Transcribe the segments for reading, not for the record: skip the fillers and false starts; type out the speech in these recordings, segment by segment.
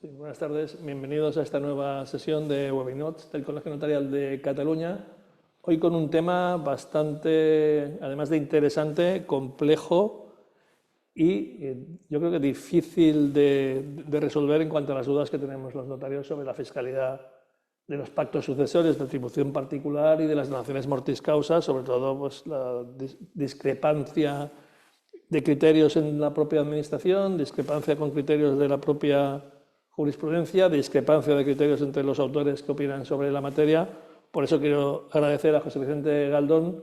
Sí, buenas tardes, bienvenidos a esta nueva sesión de Webinotes del Colegio Notarial de Cataluña. Hoy con un tema bastante, además de interesante, complejo y yo creo que difícil de resolver en cuanto a las dudas que tenemos los notarios sobre la fiscalidad de los pactos sucesorios de atribución particular y de las donaciones mortis causa, sobre todo pues, la discrepancia de criterios en la propia administración, discrepancia con criterios de la propia jurisprudencia, discrepancia de criterios entre los autores que opinan sobre la materia. Por eso quiero agradecer a José Vicente Galdón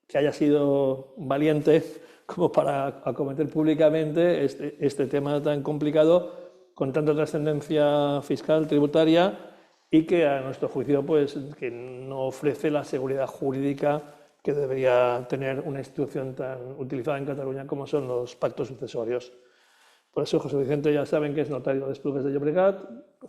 que haya sido valiente como para acometer públicamente este tema tan complicado, con tanta trascendencia fiscal, tributaria, y que a nuestro juicio pues, que no ofrece la seguridad jurídica que debería tener una institución tan utilizada en Cataluña como son los pactos sucesorios. Por eso José Vicente ya saben que es notario de Esplugues de Llobregat,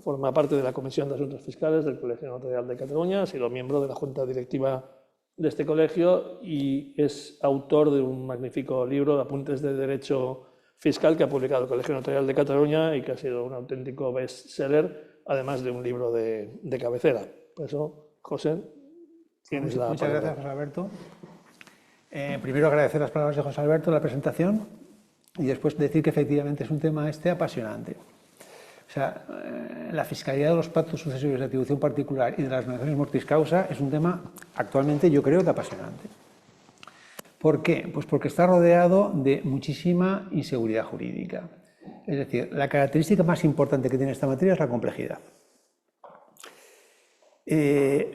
forma parte de la Comisión de Asuntos Fiscales del Colegio Notarial de Cataluña, ha sido miembro de la Junta Directiva de este colegio y es autor de un magnífico libro de apuntes de derecho fiscal que ha publicado el Colegio Notarial de Cataluña y que ha sido un auténtico bestseller, además de un libro de cabecera. Por eso, José, tienes la palabra. Muchas gracias, José Alberto. Primero agradecer las palabras de José Alberto, la presentación, y después decir que efectivamente es un tema apasionante. O sea, la fiscalidad de los pactos sucesorios de atribución particular y de las donaciones mortis causa es un tema actualmente, yo creo, que apasionante. ¿Por qué? Pues porque está rodeado de muchísima inseguridad jurídica. Es decir, la característica más importante que tiene esta materia es la complejidad.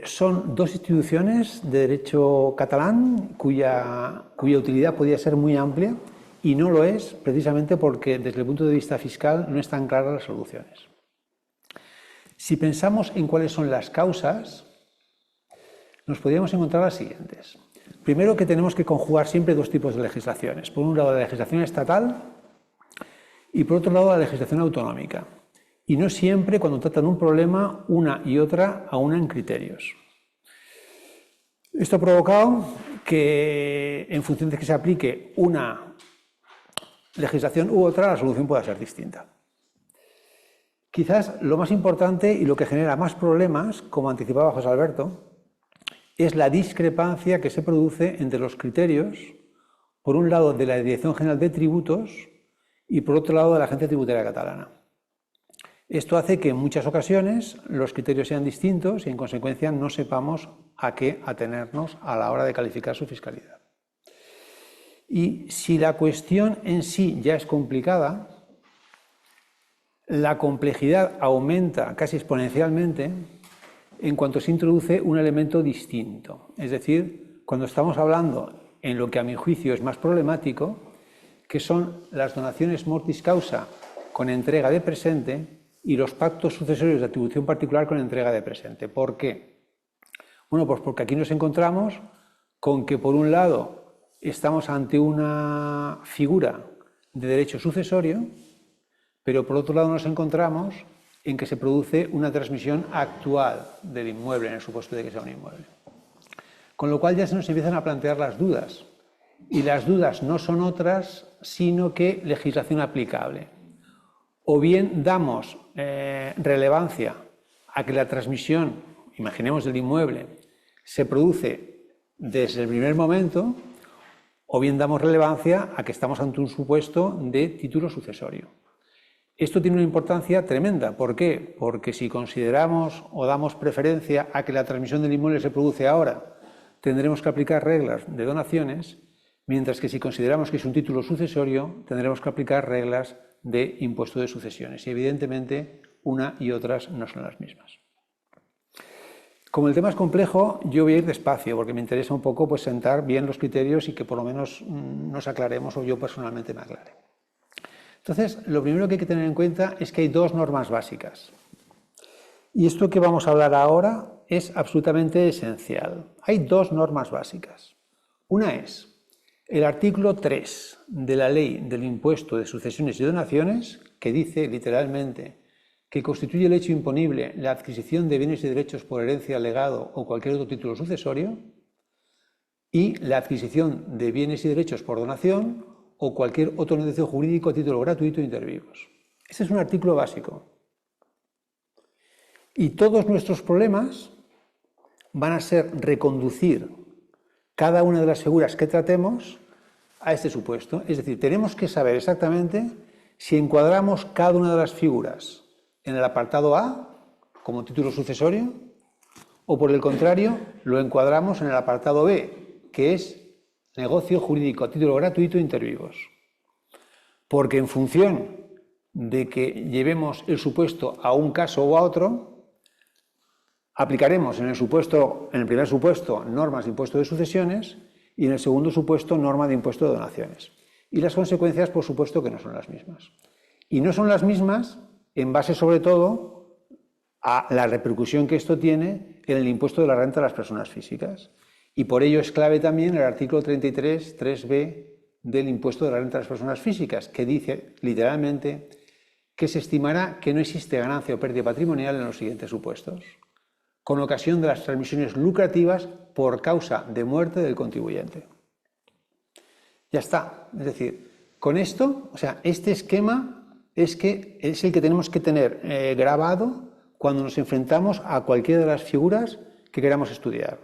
Son dos instituciones de derecho catalán cuya utilidad podría ser muy amplia y no lo es precisamente porque desde el punto de vista fiscal no están claras las soluciones. Si pensamos en cuáles son las causas, nos podríamos encontrar las siguientes. Primero, que tenemos que conjugar siempre dos tipos de legislaciones. Por un lado, la legislación estatal y por otro lado, la legislación autonómica. Y no siempre, cuando tratan un problema, una y otra aunan criterios. Esto ha provocado que, en función de que se aplique una legislación u otra, la solución pueda ser distinta. Quizás lo más importante y lo que genera más problemas, como anticipaba José Alberto, es la discrepancia que se produce entre los criterios, por un lado de la Dirección General de Tributos y por otro lado de la Agencia Tributaria Catalana. Esto hace que en muchas ocasiones los criterios sean distintos y en consecuencia no sepamos a qué atenernos a la hora de calificar su fiscalidad. Y si la cuestión en sí ya es complicada, la complejidad aumenta casi exponencialmente en cuanto se introduce un elemento distinto. Es decir, cuando estamos hablando en lo que a mi juicio es más problemático, que son las donaciones mortis causa con entrega de presente y los pactos sucesorios de atribución particular con entrega de presente. ¿Por qué? Bueno, pues porque aquí nos encontramos con que, por un lado, estamos ante una figura de derecho sucesorio, pero por otro lado nos encontramos en que se produce una transmisión actual del inmueble, en el supuesto de que sea un inmueble. Con lo cual ya se nos empiezan a plantear las dudas. Y las dudas no son otras, sino que legislación aplicable. O bien damos relevancia a que la transmisión, imaginemos del inmueble, se produce desde el primer momento, o bien damos relevancia a que estamos ante un supuesto de título sucesorio. Esto tiene una importancia tremenda. ¿Por qué? Porque si consideramos o damos preferencia a que la transmisión del inmueble se produce ahora, tendremos que aplicar reglas de donaciones, mientras que si consideramos que es un título sucesorio, tendremos que aplicar reglas de impuesto de sucesiones. Y evidentemente, una y otras no son las mismas. Como el tema es complejo, yo voy a ir despacio, porque me interesa un poco pues, sentar bien los criterios y que por lo menos nos aclaremos o yo personalmente me aclare. Entonces, lo primero que hay que tener en cuenta es que hay dos normas básicas. Y esto que vamos a hablar ahora es absolutamente esencial. Hay dos normas básicas. Una es el artículo 3 de la Ley del Impuesto de Sucesiones y Donaciones, que dice literalmente que constituye el hecho imponible la adquisición de bienes y derechos por herencia, legado o cualquier otro título sucesorio, y la adquisición de bienes y derechos por donación o cualquier otro negocio jurídico a título gratuito inter vivos. Este es un artículo básico. Y todos nuestros problemas van a ser reconducir cada una de las figuras que tratemos a este supuesto. Es decir, tenemos que saber exactamente si encuadramos cada una de las figuras en el apartado A, como título sucesorio, o por el contrario, lo encuadramos en el apartado B, que es negocio jurídico a título gratuito inter vivos. Porque en función de que llevemos el supuesto a un caso o a otro, aplicaremos en el primer supuesto normas de impuesto de sucesiones y en el segundo supuesto norma de impuesto de donaciones. Y las consecuencias, por supuesto, que no son las mismas. Y no son las mismas en base, sobre todo, a la repercusión que esto tiene en el impuesto de la renta de las personas físicas. Y por ello es clave también el artículo 33, 3b del impuesto de la renta de las personas físicas, que dice literalmente que se estimará que no existe ganancia o pérdida patrimonial en los siguientes supuestos: con ocasión de las transmisiones lucrativas por causa de muerte del contribuyente. Ya está. Es decir, con esto, o sea, este esquema es el que tenemos que tener grabado cuando nos enfrentamos a cualquiera de las figuras que queramos estudiar.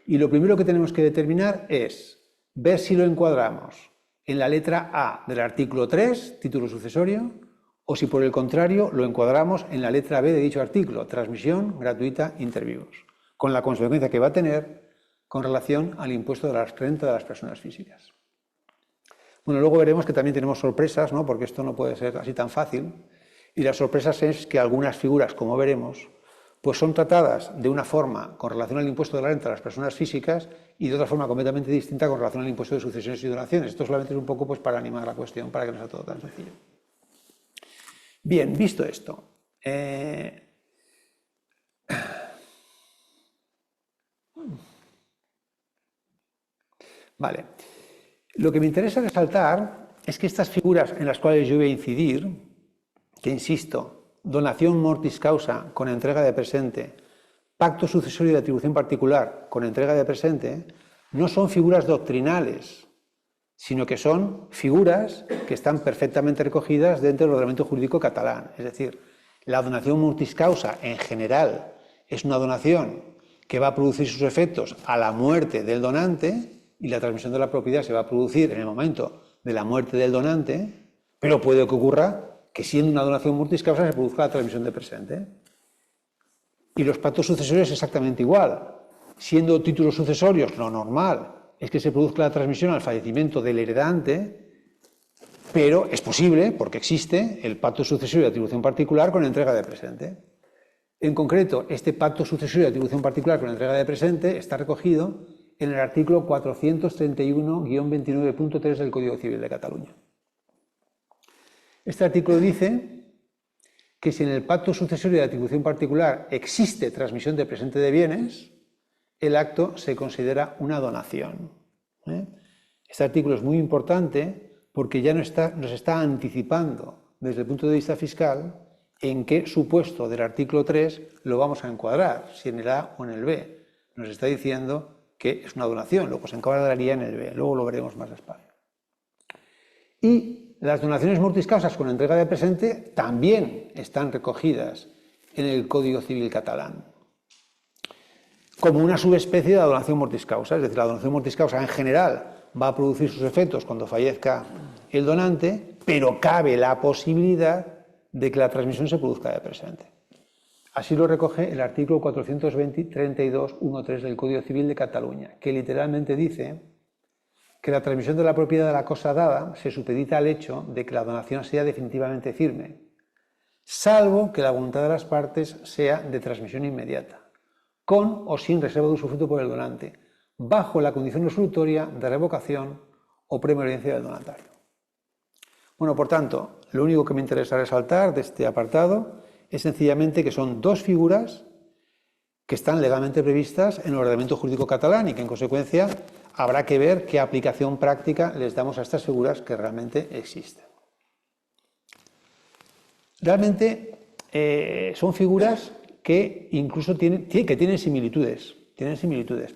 Y lo primero que tenemos que determinar es ver si lo encuadramos en la letra A del artículo 3, título sucesorio, o si por el contrario lo encuadramos en la letra B de dicho artículo, transmisión gratuita inter vivos, con la consecuencia que va a tener con relación al impuesto de la renta de las personas físicas. Bueno, luego veremos que también tenemos sorpresas, ¿no? Porque esto no puede ser así tan fácil. Y las sorpresas es que algunas figuras, como veremos, pues son tratadas de una forma con relación al impuesto de la renta de las personas físicas y de otra forma completamente distinta con relación al impuesto de sucesiones y donaciones. Esto solamente es un poco pues, para animar la cuestión, para que no sea todo tan sencillo. Bien, visto esto, vale. Lo que me interesa resaltar es que estas figuras en las cuales yo voy a incidir, que insisto, donación mortis causa con entrega de presente, pacto sucesorio de atribución particular con entrega de presente, no son figuras doctrinales, sino que son figuras que están perfectamente recogidas dentro del ordenamiento jurídico catalán. Es decir, la donación mortis causa en general es una donación que va a producir sus efectos a la muerte del donante y la transmisión de la propiedad se va a producir en el momento de la muerte del donante, pero puede que ocurra que siendo una donación mortis causa se produzca la transmisión de presente. Y los pactos sucesorios exactamente igual. Siendo títulos sucesorios, lo normal es que se produzca la transmisión al fallecimiento del heredante, pero es posible, porque existe, el pacto sucesorio de atribución particular con entrega de presente. En concreto, este pacto sucesorio de atribución particular con entrega de presente está recogido en el artículo 431-29.3 del Código Civil de Cataluña. Este artículo dice que si en el pacto sucesorio de atribución particular existe transmisión de presente de bienes, el acto se considera una donación. Este artículo es muy importante porque ya nos está anticipando desde el punto de vista fiscal en qué supuesto del artículo 3 lo vamos a encuadrar, si en el A o en el B. Nos está diciendo que es una donación, luego se encuadraría en el B, luego lo veremos más despacio. Y las donaciones mortis causas con entrega de presente también están recogidas en el Código Civil catalán, como una subespecie de la donación mortis causa. Es decir, la donación mortis causa en general va a producir sus efectos cuando fallezca el donante, pero cabe la posibilidad de que la transmisión se produzca de presente. Así lo recoge el artículo 432.1.3 del Código Civil de Cataluña, que literalmente dice que la transmisión de la propiedad de la cosa dada se supedita al hecho de que la donación sea definitivamente firme, salvo que la voluntad de las partes sea de transmisión inmediata, con o sin reserva de usufructo por el donante, bajo la condición resolutoria de revocación o premorencia del donatario. Bueno, por tanto, lo único que me interesa resaltar de este apartado es sencillamente que son dos figuras que están legalmente previstas en el ordenamiento jurídico catalán y que en consecuencia habrá que ver qué aplicación práctica les damos a estas figuras que realmente existen. Realmente son figuras que incluso tienen similitudes.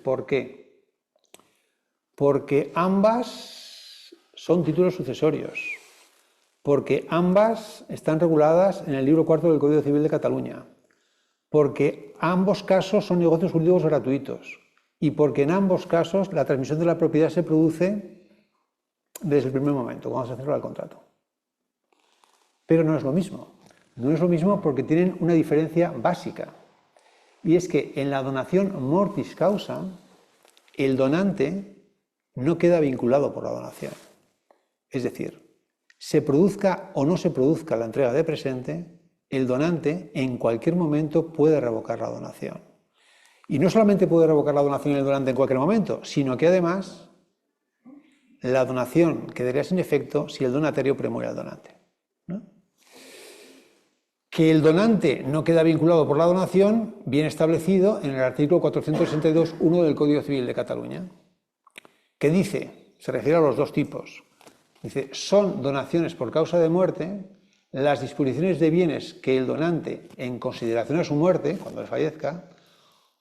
¿Por qué? Porque ambas son títulos sucesorios. Porque ambas están reguladas en el libro cuarto del Código Civil de Cataluña, porque ambos casos son negocios jurídicos gratuitos y porque en ambos casos la transmisión de la propiedad se produce desde el primer momento, cuando se celebra el contrato. Pero no es lo mismo. No es lo mismo porque tienen una diferencia básica. Y es que en la donación mortis causa, el donante no queda vinculado por la donación. Es decir, se produzca o no se produzca la entrega de presente, el donante en cualquier momento puede revocar la donación. Y no solamente puede revocar la donación el donante en cualquier momento, sino que además la donación quedaría sin efecto si el donatario premuere al donante, ¿no? Que el donante no queda vinculado por la donación viene establecido en el artículo 462.1 del Código Civil de Cataluña, que dice, se refiere a los dos tipos, dice, son donaciones por causa de muerte las disposiciones de bienes que el donante, en consideración a su muerte, cuando él fallezca,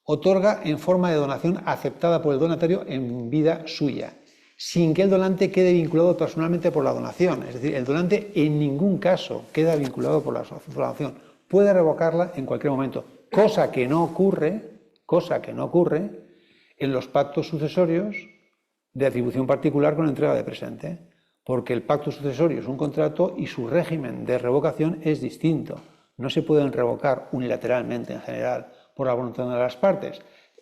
otorga en forma de donación aceptada por el donatario en vida suya, sin que el donante quede vinculado personalmente por la donación. Es decir, el donante en ningún caso queda vinculado por la donación. Puede revocarla en cualquier momento, cosa que no ocurre en los pactos sucesorios de atribución particular con entrega de presente, porque el pacto sucesorio es un contrato y su régimen de revocación es distinto. No se pueden revocar unilateralmente en general por la voluntad de las partes,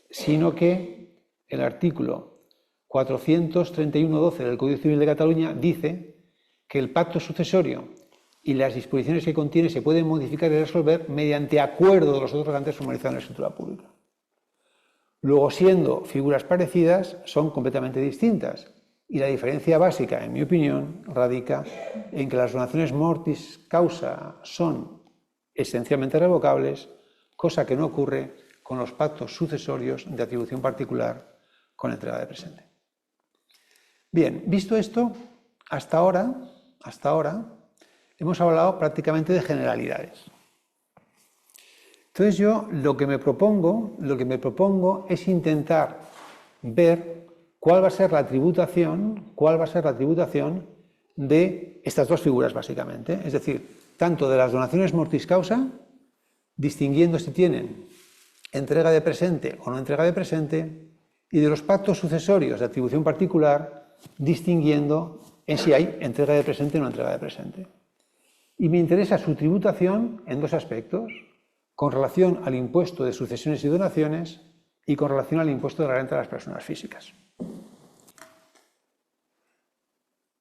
sino que el artículo 431.12 del Código Civil de Cataluña dice que el pacto sucesorio y las disposiciones que contiene se pueden modificar y resolver mediante acuerdo de los otorgantes formalizados en la escritura pública. Luego, siendo figuras parecidas, son completamente distintas. Y la diferencia básica, en mi opinión, radica en que las donaciones mortis causa son esencialmente revocables, cosa que no ocurre con los pactos sucesorios de atribución particular con entrega de presente. Bien, visto esto, hasta ahora hemos hablado prácticamente de generalidades. Entonces yo lo que me propongo es intentar ver cuál va a ser la tributación de estas dos figuras básicamente, es decir, tanto de las donaciones mortis causa, distinguiendo si tienen entrega de presente o no entrega de presente, y de los pactos sucesorios de atribución particular, distinguiendo en si hay entrega de presente o no entrega de presente. Y me interesa su tributación en dos aspectos, con relación al impuesto de sucesiones y donaciones y con relación al impuesto de la renta de las personas físicas.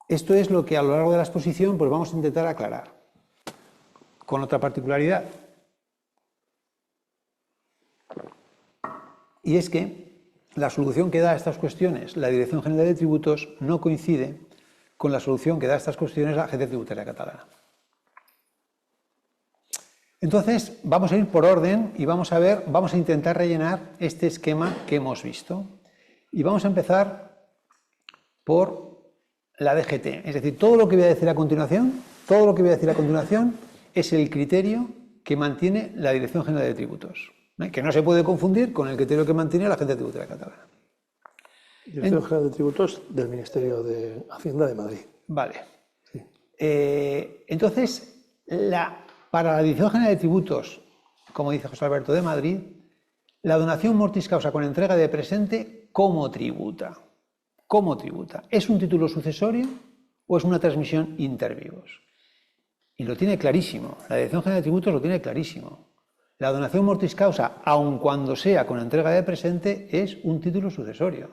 Esto es lo que a lo largo de la exposición pues vamos a intentar aclarar, con otra particularidad. Y es que la solución que da a estas cuestiones la Dirección General de Tributos no coincide con la solución que da a estas cuestiones la Agencia Tributaria Catalana. Entonces, vamos a ir por orden y vamos a intentar rellenar este esquema que hemos visto. Y vamos a empezar por la DGT. Es decir, todo lo que voy a decir a continuación es el criterio que mantiene la Dirección General de Tributos, que no se puede confundir con el criterio que mantiene la Agencia Tributaria Catalana. Dirección General de Tributos del Ministerio de Hacienda de Madrid. Vale. Sí. Entonces, para la Dirección General de Tributos, como dice José Alberto de Madrid, la donación mortis causa con entrega de presente, ¿cómo tributa? ¿Cómo tributa? ¿Es un título sucesorio o es una transmisión inter vivos? Y lo tiene clarísimo, la Dirección General de Tributos lo tiene clarísimo. La donación mortis causa, aun cuando sea con entrega de presente, es un título sucesorio.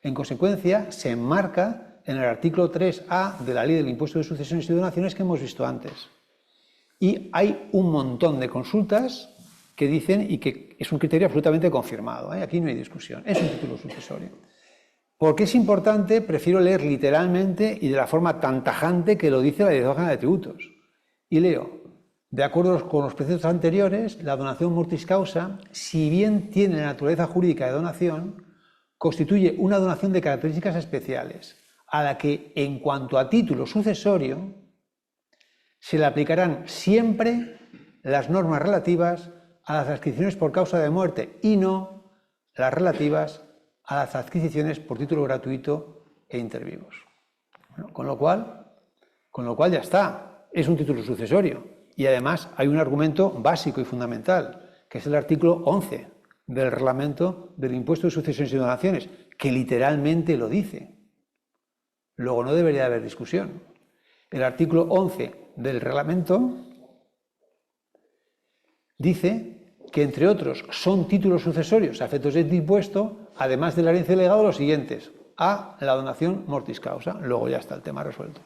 En consecuencia, se enmarca en el artículo 3A de la Ley del Impuesto de Sucesiones y Donaciones que hemos visto antes. Y hay un montón de consultas que dicen, y que es un criterio absolutamente confirmado, aquí no hay discusión, es un título sucesorio. Porque es importante, prefiero leer literalmente y de la forma tan tajante que lo dice la Dirección General de Tributos. Y leo, de acuerdo con los preceptos anteriores, la donación mortis causa, si bien tiene la naturaleza jurídica de donación, constituye una donación de características especiales, a la que, en cuanto a título sucesorio, se le aplicarán siempre las normas relativas a las adquisiciones por causa de muerte y no las relativas a las adquisiciones por título gratuito e intervivos. Bueno, con lo cual ya está, es un título sucesorio. Y además hay un argumento básico y fundamental, que es el artículo 11 del reglamento del impuesto de sucesiones y donaciones, que literalmente lo dice. Luego no debería haber discusión. El artículo 11 del reglamento dice que, entre otros, son títulos sucesorios a efectos de este impuesto, además de la herencia y legado, los siguientes: A, la donación mortis causa. Luego ya está el tema resuelto.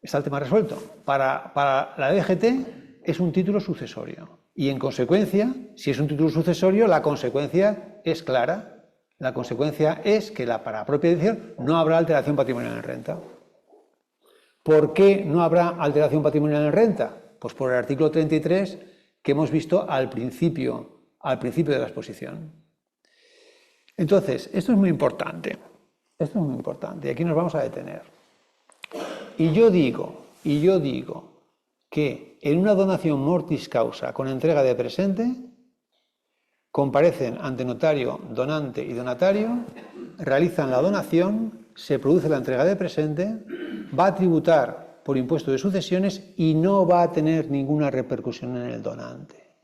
Está el tema resuelto. Para la DGT es un título sucesorio. Y en consecuencia, si es un título sucesorio, la consecuencia es clara. La consecuencia es que para la propia edición no habrá alteración patrimonial en renta. ¿Por qué no habrá alteración patrimonial en renta? Pues por el artículo 33 que hemos visto al principio de la exposición. Entonces, esto es muy importante. Esto es muy importante. Y aquí nos vamos a detener. Y yo digo que en una donación mortis causa con entrega de presente comparecen ante notario, donante y donatario, realizan la donación, se produce la entrega de presente, va a tributar por impuesto de sucesiones y no va a tener ninguna repercusión en el donante.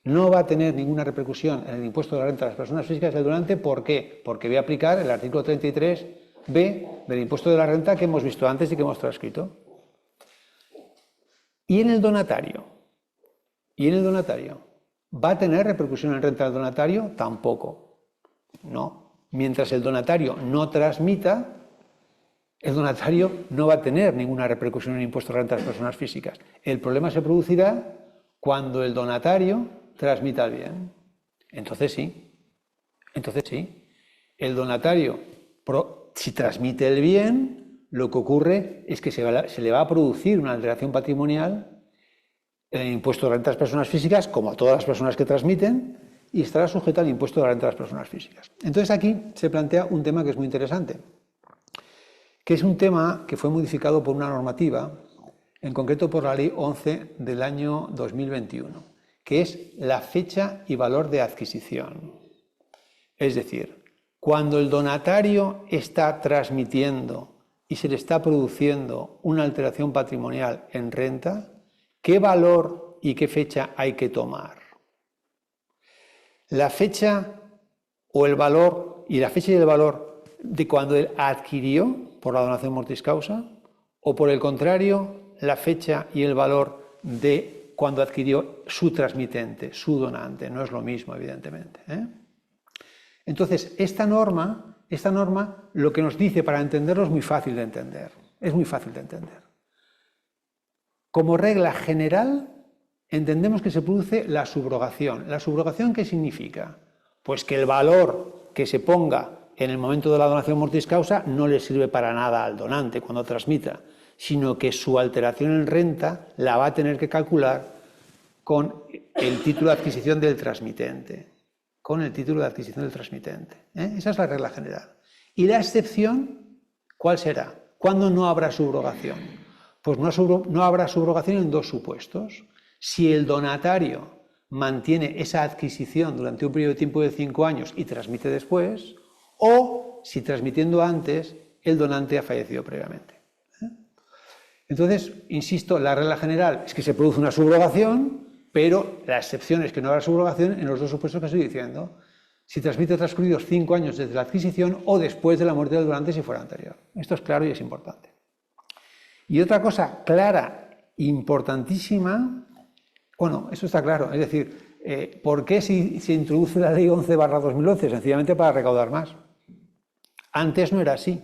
No va a tener ninguna repercusión en el impuesto de la renta de las personas físicas del donante. ¿Por qué? Porque voy a aplicar el artículo 33b del impuesto de la renta que hemos visto antes y que hemos transcrito. ¿Y en el donatario? ¿Va a tener repercusión en renta del donatario? Tampoco. No. Mientras el donatario no transmita, el donatario no va a tener ninguna repercusión en el impuesto de renta de las personas físicas. El problema se producirá cuando el donatario transmita el bien. Entonces sí. El donatario, si transmite el bien, lo que ocurre es que se le va a producir una alteración patrimonial en el impuesto de renta de las personas físicas, como a todas las personas que transmiten, y estará sujeta al impuesto de la renta de las personas físicas. Entonces aquí se plantea un tema que es muy interesante, que es un tema que fue modificado por una normativa, en concreto por la Ley 11 del año 2021, que es la fecha y valor de adquisición. Es decir, cuando el donatario está transmitiendo y se le está produciendo una alteración patrimonial en renta, ¿qué valor y qué fecha hay que tomar? La fecha o el valor, y la fecha y el valor de cuando él adquirió por la donación mortis causa, o por el contrario, la fecha y el valor de cuando adquirió su transmitente, su donante. No es lo mismo, evidentemente, ¿eh? Entonces, esta norma lo que nos dice para entenderlo es muy fácil de entender. Es muy fácil de entender. Como regla general, entendemos que se produce la subrogación. ¿La subrogación qué significa? Pues que el valor que se ponga en el momento de la donación mortis causa no le sirve para nada al donante cuando transmita, sino que su alteración en renta la va a tener que calcular con el título de adquisición del transmitente. Esa es la regla general. ¿Y la excepción cuál será? ¿Cuándo no habrá subrogación? Pues no habrá subrogación en dos supuestos. Si el donatario mantiene esa adquisición durante un periodo de tiempo de 5 años y transmite después, o si transmitiendo antes el donante ha fallecido previamente. Entonces, insisto, la regla general es que se produce una subrogación, pero la excepción es que no habrá subrogación en los dos supuestos que estoy diciendo. Si transmite transcurridos 5 años desde la adquisición o después de la muerte del donante si fuera anterior. Esto es claro y es importante. Y otra cosa clara, importantísima, bueno, eso está claro, es decir, ¿por qué se introduce la ley 11/2011? Sencillamente para recaudar más. Antes no era así.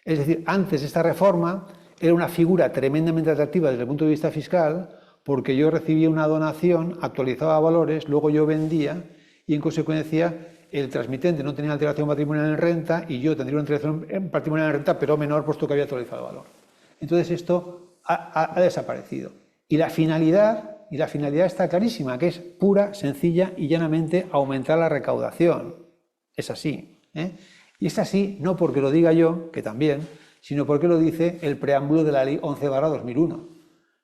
Es decir, antes esta reforma era una figura tremendamente atractiva desde el punto de vista fiscal, porque yo recibía una donación, actualizaba valores, luego yo vendía y en consecuencia el transmitente no tenía alteración patrimonial en renta y yo tendría una alteración patrimonial en renta, pero menor puesto que había actualizado el valor. Entonces esto ha desaparecido. Y la finalidad está clarísima, que es pura, sencilla y llanamente aumentar la recaudación. Es así, ¿eh? Y es así no porque lo diga yo, que también, sino porque lo dice el preámbulo de la Ley 11/2001,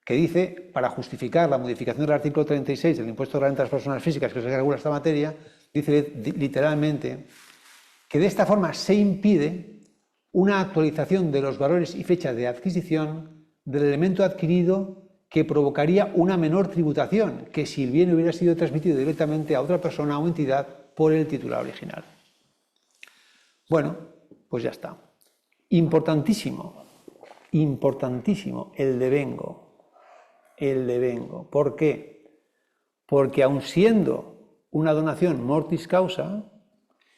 que dice, para justificar la modificación del artículo 36 del impuesto de la renta de las personas físicas, que es el que regula esta materia, dice literalmente que de esta forma se impide una actualización de los valores y fechas de adquisición del elemento adquirido que provocaría una menor tributación que si el bien hubiera sido transmitido directamente a otra persona o entidad por el titular original. Bueno, pues ya está. Importantísimo, importantísimo el devengo. El devengo. ¿Por qué? Porque aun siendo una donación mortis causa,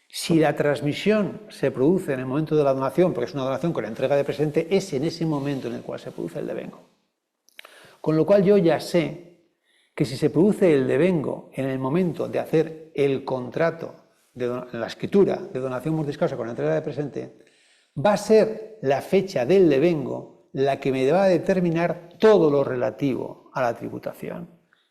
si la transmisión se produce en el momento de la donación, porque es una donación con entrega de presente, es en ese momento en el cual se produce el devengo. Con lo cual yo ya sé que si se produce el devengo en el momento de hacer el contrato, la escritura de donación mortis causa con entrega de presente, va a ser la fecha del devengo la que me va a determinar todo lo relativo a la tributación.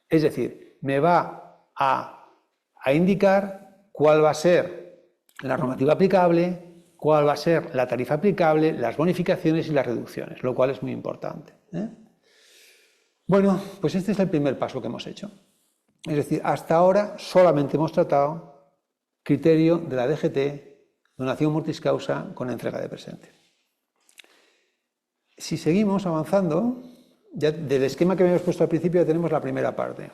Es decir, me va a indicar cuál va a ser la normativa aplicable, cuál va a ser la tarifa aplicable, las bonificaciones y las reducciones, lo cual es muy importante. Bueno, pues este es el primer paso que hemos hecho. Es decir, hasta ahora solamente hemos tratado criterio de la DGT, donación mortis causa con entrega de presente. Si seguimos avanzando, ya del esquema que habíamos puesto al principio ya tenemos la primera parte.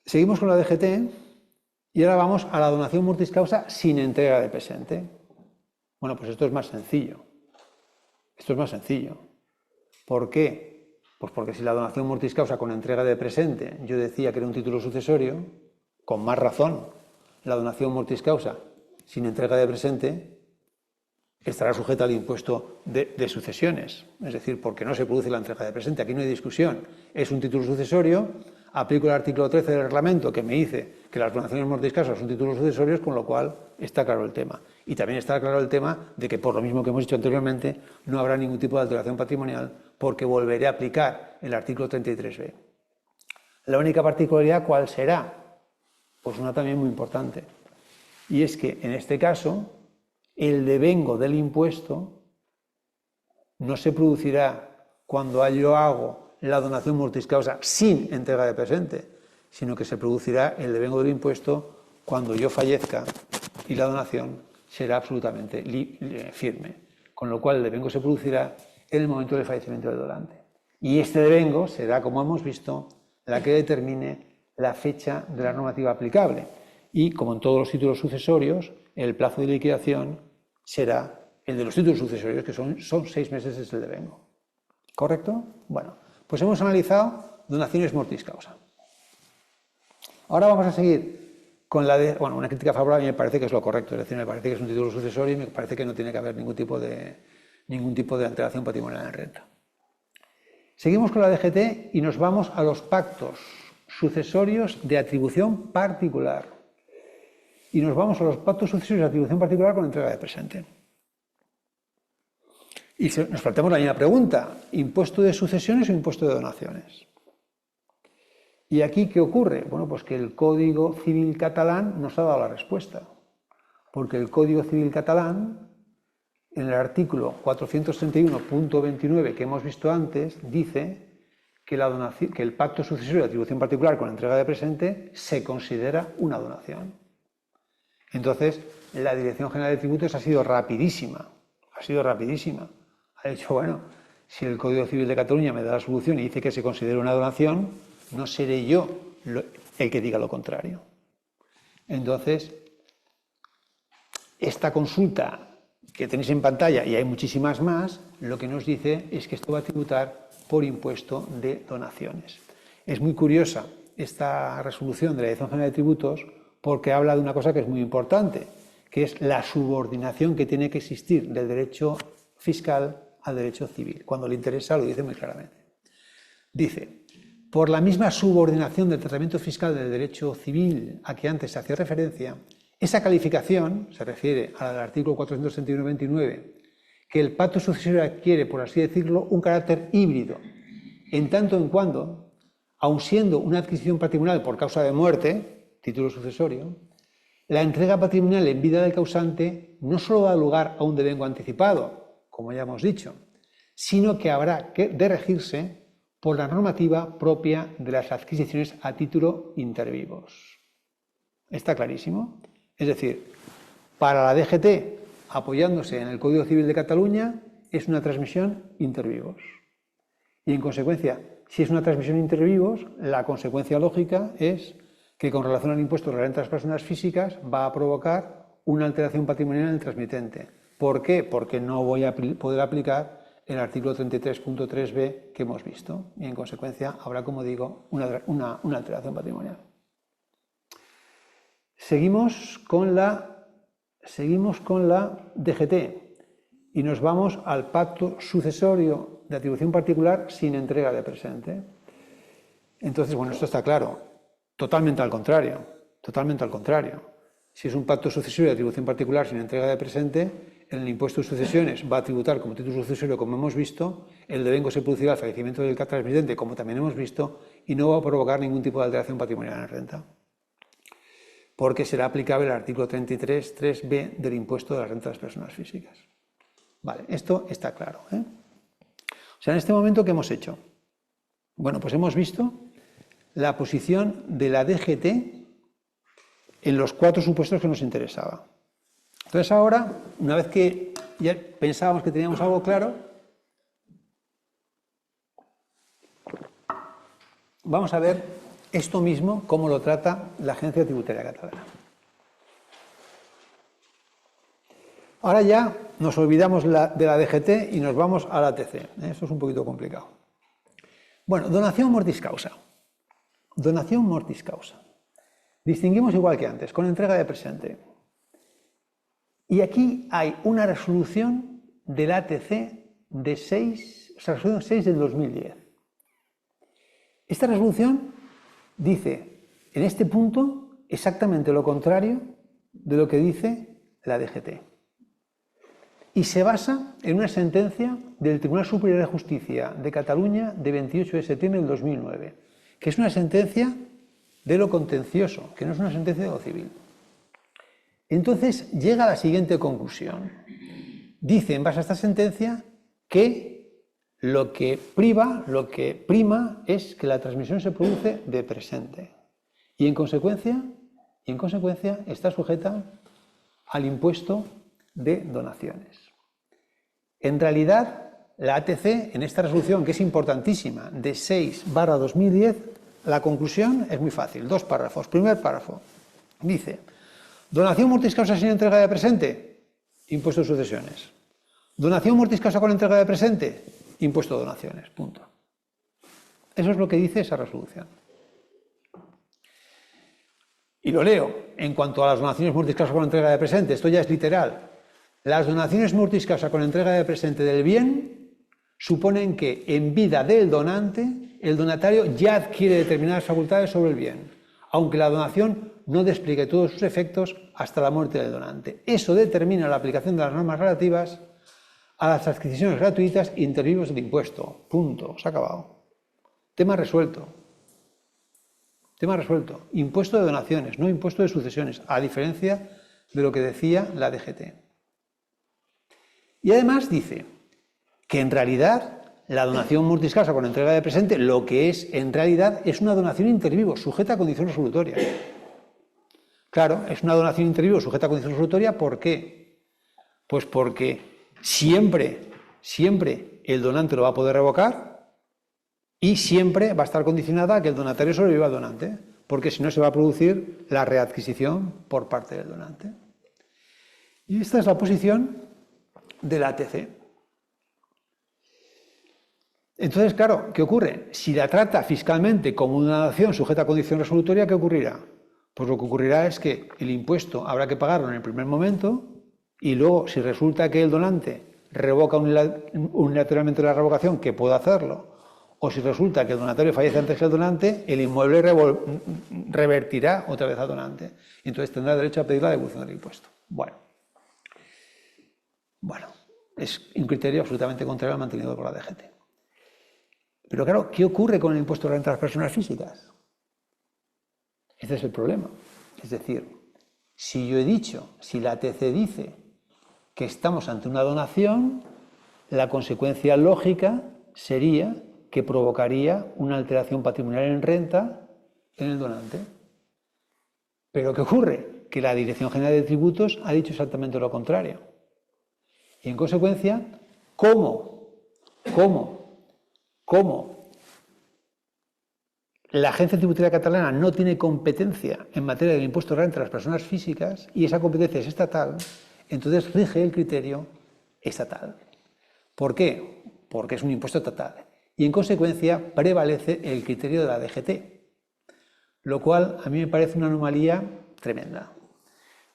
Seguimos con la DGT y ahora vamos a la donación mortis causa sin entrega de presente. Bueno, pues esto es más sencillo. Esto es más sencillo. ¿Por qué? Pues porque si la donación mortis causa con entrega de presente yo decía que era un título sucesorio, con más razón, la donación mortis causa sin entrega de presente estará sujeta al impuesto de sucesiones. Es decir, porque no se produce la entrega de presente. Aquí no hay discusión. Es un título sucesorio, aplico el artículo 13 del reglamento que me dice que las donaciones mortis causa son títulos sucesorios, con lo cual está claro el tema. Y también está claro el tema de que, por lo mismo que hemos dicho anteriormente, no habrá ningún tipo de alteración patrimonial porque volveré a aplicar el artículo 33b. La única particularidad, ¿cuál será? Pues una también muy importante. Y es que, en este caso, el devengo del impuesto no se producirá cuando yo hago la donación mortis causa sin entrega de presente, sino que se producirá el devengo del impuesto cuando yo fallezca y la donación será absolutamente firme. Con lo cual el devengo se producirá en el momento del fallecimiento del donante. Y este devengo será, como hemos visto, la que determine la fecha de la normativa aplicable. Y, como en todos los títulos sucesorios, el plazo de liquidación será el de los títulos sucesorios, que son 6 meses desde el devengo. ¿Correcto? Bueno, pues hemos analizado donaciones mortis causa. Ahora vamos a seguir con la de, una crítica favorable. A mí me parece que es lo correcto, es decir, me parece que es un título sucesorio y me parece que no tiene que haber ningún tipo de alteración patrimonial en renta. Seguimos con la DGT y nos vamos a los pactos sucesorios de atribución particular. Y nos vamos a los pactos sucesorios de atribución particular con entrega de presente. Y nos planteamos la misma pregunta: ¿impuesto de sucesiones o impuesto de donaciones? ¿Y aquí qué ocurre? Bueno, pues que el Código Civil catalán nos ha dado la respuesta. Porque el Código Civil catalán, en el artículo 431.29 que hemos visto antes, dice que el pacto sucesorio de atribución particular con entrega de presente se considera una donación. Entonces, la Dirección General de Tributos ha sido rapidísima. Ha dicho, bueno, si el Código Civil de Cataluña me da la solución y dice que se considera una donación, no seré yo el que diga lo contrario. Entonces, esta consulta que tenéis en pantalla, y hay muchísimas más, lo que nos dice es que esto va a tributar por impuesto de donaciones. Es muy curiosa esta resolución de la Dirección General de Tributos porque habla de una cosa que es muy importante, que es la subordinación que tiene que existir del derecho fiscal al derecho civil. Cuando le interesa lo dice muy claramente. Dice: por la misma subordinación del tratamiento fiscal del derecho civil a que antes se hacía referencia, esa calificación se refiere al artículo 431.29, que el pacto sucesorio adquiere, por así decirlo, un carácter híbrido, en tanto en cuando, aun siendo una adquisición patrimonial por causa de muerte, título sucesorio, la entrega patrimonial en vida del causante no solo da lugar a un devengo anticipado, como ya hemos dicho, sino que habrá de regirse por la normativa propia de las adquisiciones a título inter vivos. ¿Está clarísimo? Es decir, para la DGT, apoyándose en el Código Civil de Cataluña, es una transmisión inter vivos. Y en consecuencia, si es una transmisión intervivos, la consecuencia lógica es que con relación al impuesto de la renta de las personas físicas va a provocar una alteración patrimonial en el transmitente. ¿Por qué? Porque no voy a poder aplicar el artículo 33.3b que hemos visto. Y en consecuencia habrá, como digo, una alteración patrimonial. Seguimos con la DGT y nos vamos al pacto sucesorio de atribución particular sin entrega de presente. Entonces, bueno, esto está claro. Totalmente al contrario. Totalmente al contrario. Si es un pacto sucesorio de atribución particular sin entrega de presente, el impuesto de sucesiones va a tributar como título sucesorio, como hemos visto, el devengo se producirá al fallecimiento del transmitente, como también hemos visto, y no va a provocar ningún tipo de alteración patrimonial en renta, porque será aplicable el artículo 33.3b del impuesto de la renta de las personas físicas. Vale, esto está claro, ¿eh? O sea, en este momento, ¿qué hemos hecho? Bueno, pues hemos visto la posición de la DGT en los 4 supuestos que nos interesaba. Entonces ahora, una vez que ya pensábamos que teníamos algo claro, vamos a ver esto mismo, cómo lo trata la Agencia Tributaria Catalana. Ahora ya nos olvidamos de la DGT y nos vamos a la ATC. Esto es un poquito complicado. Bueno, donación mortis causa. Donación mortis causa. Distinguimos igual que antes, con entrega de presente. Y aquí hay una resolución del ATC de 6 del 2010. Esta resolución dice, en este punto, exactamente lo contrario de lo que dice la DGT. Y se basa en una sentencia del Tribunal Superior de Justicia de Cataluña de 28 de septiembre del 2009, que es una sentencia de lo contencioso, que no es una sentencia de lo civil. Entonces llega a la siguiente conclusión. Dice, en base a esta sentencia, que lo que prima es que la transmisión se produce de presente. Y en consecuencia está sujeta al impuesto de donaciones. En realidad, la ATC, en esta resolución, que es importantísima, de 6/2010, la conclusión es muy fácil, 2 párrafos. Primer párrafo, dice, donación mortis causa sin entrega de presente, impuesto de sucesiones. Donación mortis causa con entrega de presente, impuesto de donaciones, punto. Eso es lo que dice esa resolución. Y lo leo, en cuanto a las donaciones mortis causa con entrega de presente, esto ya es literal. Las donaciones mortis causa con entrega de presente del bien suponen que en vida del donante, el donatario ya adquiere determinadas facultades sobre el bien, aunque la donación no despliegue todos sus efectos hasta la muerte del donante. Eso determina la aplicación de las normas relativas a las adquisiciones gratuitas e intervivos del impuesto. Punto. Se ha acabado. Tema resuelto. Tema resuelto. Impuesto de donaciones, no impuesto de sucesiones, a diferencia de lo que decía la DGT. Y además dice que en realidad la donación mortis causa con entrega de presente, lo que es en realidad es una donación inter vivos, sujeta a condición resolutoria. Claro, es una donación inter vivos sujeta a condición resolutoria, ¿por qué? Pues porque siempre el donante lo va a poder revocar y siempre va a estar condicionada a que el donatario sobreviva al donante, porque si no se va a producir la readquisición por parte del donante. Y esta es la posición de la ATC. Entonces, claro, ¿qué ocurre? Si la trata fiscalmente como una donación sujeta a condición resolutoria, ¿qué ocurrirá? Pues lo que ocurrirá es que el impuesto habrá que pagarlo en el primer momento y luego, si resulta que el donante revoca unilateralmente la revocación, que puede hacerlo, o si resulta que el donatario fallece antes que el donante, el inmueble revertirá otra vez al donante. Y entonces tendrá derecho a pedir la devolución del impuesto. Bueno, es un criterio absolutamente contrario al mantenido por la DGT. Pero claro, ¿qué ocurre con el impuesto de renta de las personas físicas? Este es el problema. Es decir, si yo he dicho, si la ATC dice que estamos ante una donación, la consecuencia lógica sería que provocaría una alteración patrimonial en renta en el donante. Pero ¿qué ocurre? Que la Dirección General de Tributos ha dicho exactamente lo contrario. Y en consecuencia, ¿cómo como la Agencia Tributaria Catalana no tiene competencia en materia del impuesto de renta de las personas físicas y esa competencia es estatal, entonces rige el criterio estatal. ¿Por qué? Porque es un impuesto estatal y en consecuencia prevalece el criterio de la DGT, lo cual a mí me parece una anomalía tremenda.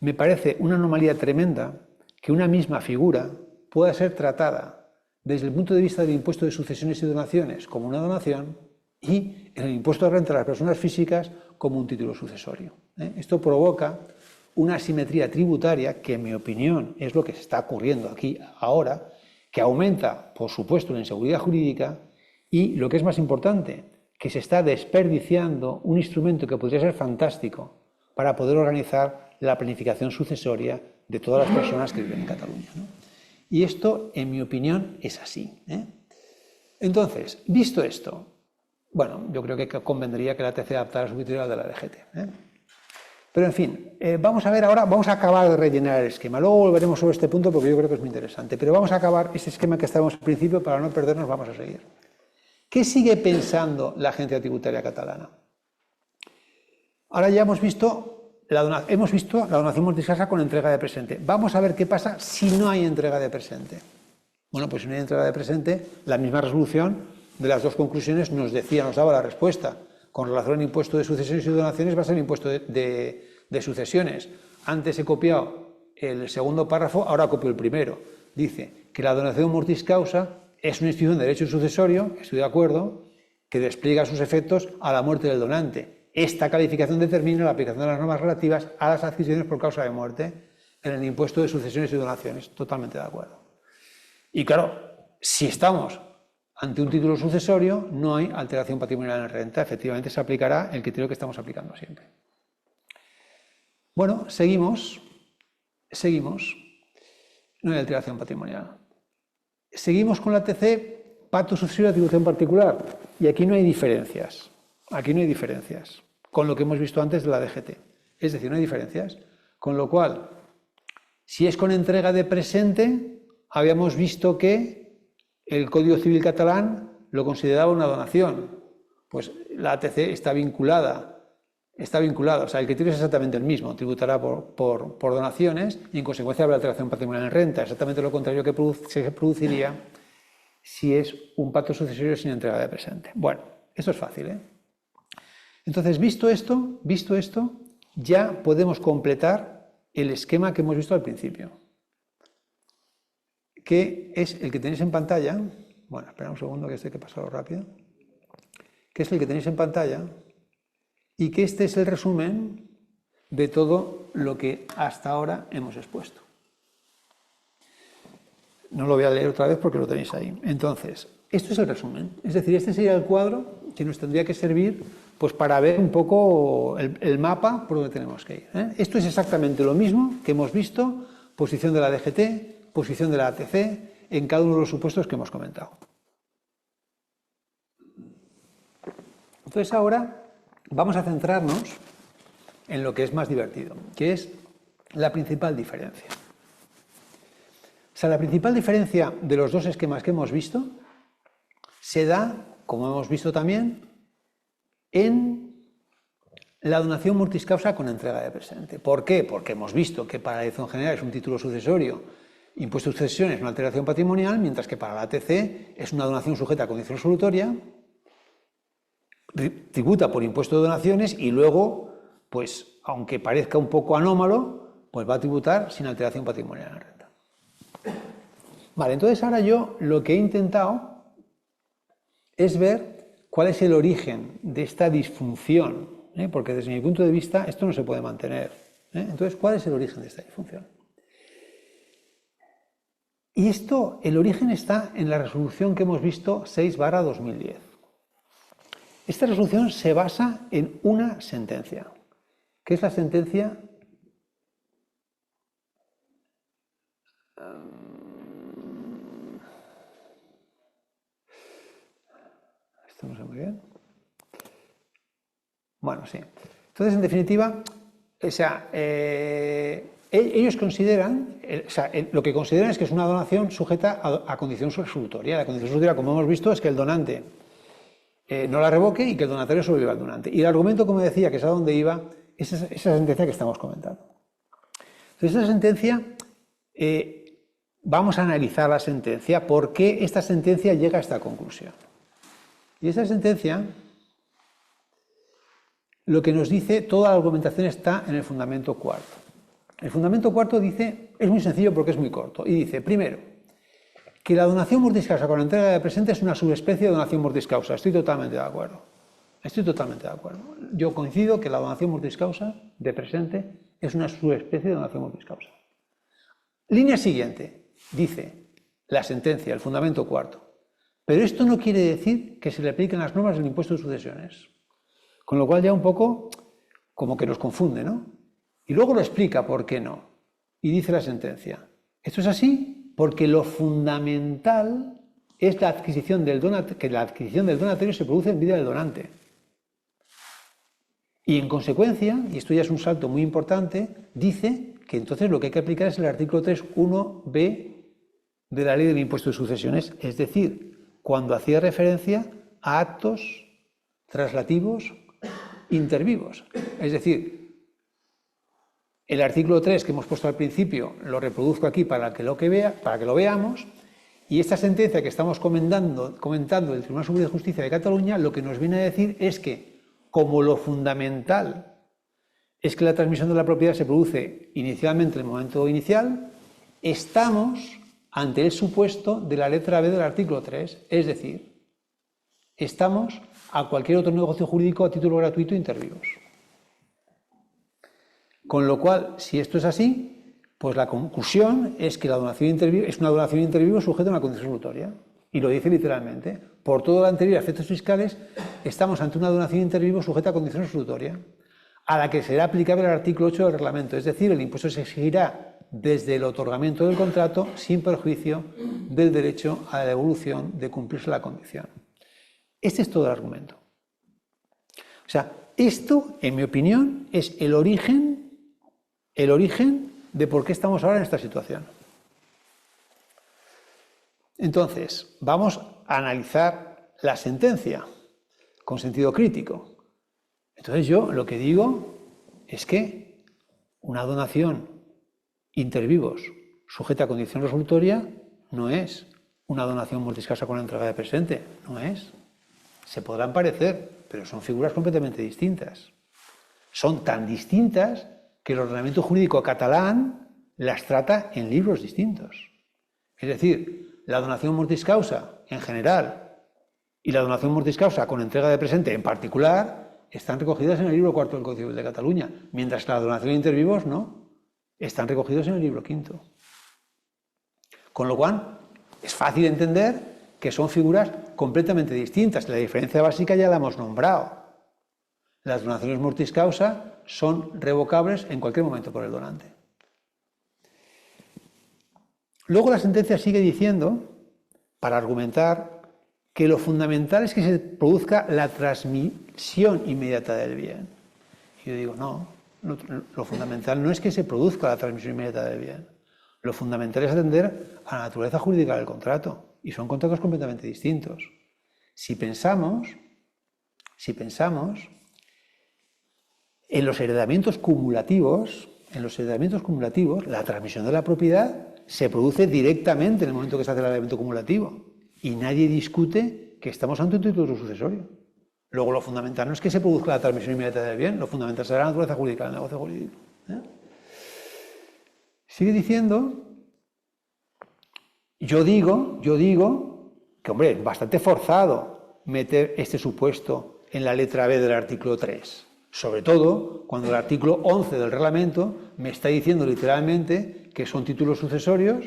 Me parece una anomalía tremenda que una misma figura pueda ser tratada desde el punto de vista del impuesto de sucesiones y donaciones como una donación y en el impuesto de renta de las personas físicas como un título sucesorio. Esto provoca una asimetría tributaria que, en mi opinión, es lo que se está ocurriendo aquí ahora, que aumenta, por supuesto, la inseguridad jurídica y, lo que es más importante, que se está desperdiciando un instrumento que podría ser fantástico para poder organizar la planificación sucesoria de todas las personas que viven en Cataluña, ¿no? Y esto, en mi opinión, es así. Entonces, visto esto, bueno, yo creo que convendría que la ATC adaptara su criterio al de la DGT. Pero, en fin, vamos a ver ahora, vamos a acabar de rellenar el esquema. Luego volveremos sobre este punto porque yo creo que es muy interesante. Pero vamos a acabar ese esquema que estábamos al principio, para no perdernos, vamos a seguir. ¿Qué sigue pensando la Agencia Tributaria Catalana? Ahora ya hemos visto la donación multicasa con entrega de presente. Vamos a ver qué pasa si no hay entrega de presente. Bueno, pues si no hay entrega de presente, la misma resolución de las dos conclusiones nos daba la respuesta. Con relación al impuesto de sucesiones y donaciones va a ser el impuesto de sucesiones. Antes he copiado el segundo párrafo, ahora copio el primero. Dice que la donación mortis causa es una institución de derecho sucesorio, estoy de acuerdo, que despliega sus efectos a la muerte del donante. Esta calificación determina la aplicación de las normas relativas a las adquisiciones por causa de muerte en el impuesto de sucesiones y donaciones. Totalmente de acuerdo. Y claro, si estamos ante un título sucesorio, no hay alteración patrimonial en renta. Efectivamente, se aplicará el criterio que estamos aplicando siempre. Bueno, seguimos. No hay alteración patrimonial. Seguimos con la ATC, pacto sucesorio de atribución particular. Y aquí no hay diferencias. Aquí no hay diferencias con lo que hemos visto antes de la DGT. Es decir, no hay diferencias. Con lo cual, si es con entrega de presente, habíamos visto que el Código Civil catalán lo consideraba una donación. Pues la ATC está vinculada. O sea, el criterio es exactamente el mismo. Tributará por donaciones y, en consecuencia, habrá alteración patrimonial en renta. Exactamente lo contrario que se produciría si es un pacto sucesorio sin entrega de presente. Bueno, esto es fácil, ¿eh? Entonces, visto esto, ya podemos completar el esquema que hemos visto al principio, que es el que tenéis en pantalla. Bueno, espera un segundo, que este hay que pasarlo rápido. Que es el que tenéis en pantalla y que este es el resumen de todo lo que hasta ahora hemos expuesto. No lo voy a leer otra vez porque lo tenéis ahí. Entonces, esto es el resumen. Es decir, este sería el cuadro que nos tendría que servir pues, para ver un poco el mapa por donde tenemos que ir. Esto es exactamente lo mismo que hemos visto, posición de la DGT, posición de la ATC, en cada uno de los supuestos que hemos comentado. Entonces ahora vamos a centrarnos en lo que es más divertido, que es la principal diferencia. O sea, la principal diferencia de los dos esquemas que hemos visto se da, como hemos visto también, en la donación mortis causa con entrega de presente. ¿Por qué? Porque hemos visto que para la dirección general es un título sucesorio, impuesto de sucesión es una alteración patrimonial, mientras que para la ATC es una donación sujeta a condición resolutoria, tributa por impuesto de donaciones y luego, pues, aunque parezca un poco anómalo, pues va a tributar sin alteración patrimonial en renta. Vale, entonces ahora yo lo que he intentado es ver cuál es el origen de esta disfunción, porque desde mi punto de vista esto no se puede mantener. Entonces, ¿cuál es el origen de esta disfunción? Y esto, el origen está en la resolución que hemos visto 6/2010. Esta resolución se basa en una sentencia, que es la sentencia esto no sé muy bien. Bueno, sí. Entonces, en definitiva, o sea, ellos consideran, lo que consideran es que es una donación sujeta a condición resolutoria. La condición resolutoria, como hemos visto, es que el donante no la revoque y que el donatario se lo lleve al donante. Y el argumento, como decía, que es a donde iba, es esa sentencia que estamos comentando. Entonces, esa sentencia, vamos a analizar la sentencia, por qué esta sentencia llega a esta conclusión. Y esta sentencia, lo que nos dice, toda la argumentación está en el fundamento cuarto. El fundamento cuarto dice, es muy sencillo porque es muy corto, y dice, primero, que la donación mortis causa con entrega de presente es una subespecie de donación mortis causa. Estoy totalmente de acuerdo. Estoy totalmente de acuerdo. Yo coincido que la donación mortis causa de presente es una subespecie de donación mortis causa. Línea siguiente, dice la sentencia, el fundamento cuarto. Pero esto no quiere decir que se le apliquen las normas del impuesto de sucesiones. Con lo cual ya un poco como que nos confunde, ¿no? Y luego lo explica por qué no. Y dice la sentencia, esto es así porque lo fundamental es la adquisición del donante, que la adquisición del donatario se produce en vida del donante. Y en consecuencia, y esto ya es un salto muy importante, dice que entonces lo que hay que aplicar es el artículo 3.1b de la Ley del Impuesto de Sucesiones, es decir, cuando hacía referencia a actos traslativos intervivos. Es decir, el artículo 3 que hemos puesto al principio lo reproduzco aquí para que lo veamos, y esta sentencia que estamos comentando del Tribunal Superior de Justicia de Cataluña lo que nos viene a decir es que como lo fundamental es que la transmisión de la propiedad se produce inicialmente en el momento inicial, estamos ante el supuesto de la letra B del artículo 3, es decir, estamos a cualquier otro negocio jurídico a título gratuito inter vivos. Con lo cual, si esto es así, pues la conclusión es que la donación inter vivos es una donación inter vivos sujeta a una condición resolutoria. Y lo dice literalmente. Por todo lo anterior a efectos fiscales, estamos ante una donación inter vivos sujeta a condición resolutoria, a la que será aplicable el artículo 8 del reglamento. Es decir, el impuesto se exigirá desde el otorgamiento del contrato sin perjuicio del derecho a la devolución de cumplirse la condición. Este es todo el argumento. O sea, esto, en mi opinión, es el origen de por qué estamos ahora en esta situación. Entonces, vamos a analizar la sentencia con sentido crítico. Entonces yo lo que digo es que una donación inter vivos sujeta a condición resolutoria no es una donación mortis causa con entrega de presente, no es. Se podrán parecer, pero son figuras completamente distintas. Son tan distintas que el ordenamiento jurídico catalán las trata en libros distintos. Es decir, la donación mortis causa en general y la donación mortis causa con entrega de presente en particular están recogidas en el libro cuarto del Código Civil de Cataluña, mientras que la donación inter vivos no, están recogidos en el libro quinto. Con lo cual, es fácil entender que son figuras completamente distintas. La diferencia básica ya la hemos nombrado. Las donaciones mortis causa son revocables en cualquier momento por el donante. Luego la sentencia sigue diciendo, para argumentar, que lo fundamental es que se produzca la transmisión inmediata del bien. Y yo digo, no, lo fundamental no es que se produzca la transmisión inmediata del bien. Lo fundamental es atender a la naturaleza jurídica del contrato, y son contratos completamente distintos. Si pensamos en los heredamientos cumulativos, la transmisión de la propiedad se produce directamente en el momento que se hace el heredamiento cumulativo y nadie discute que estamos ante un título sucesorio. Luego lo fundamental no es que se produzca la transmisión inmediata del bien, lo fundamental será la naturaleza jurídica del negocio jurídico. Sigue diciendo, yo digo que, hombre, es bastante forzado meter este supuesto en la letra B del artículo 3. Sobre todo cuando el artículo 11 del reglamento me está diciendo literalmente que son títulos sucesorios,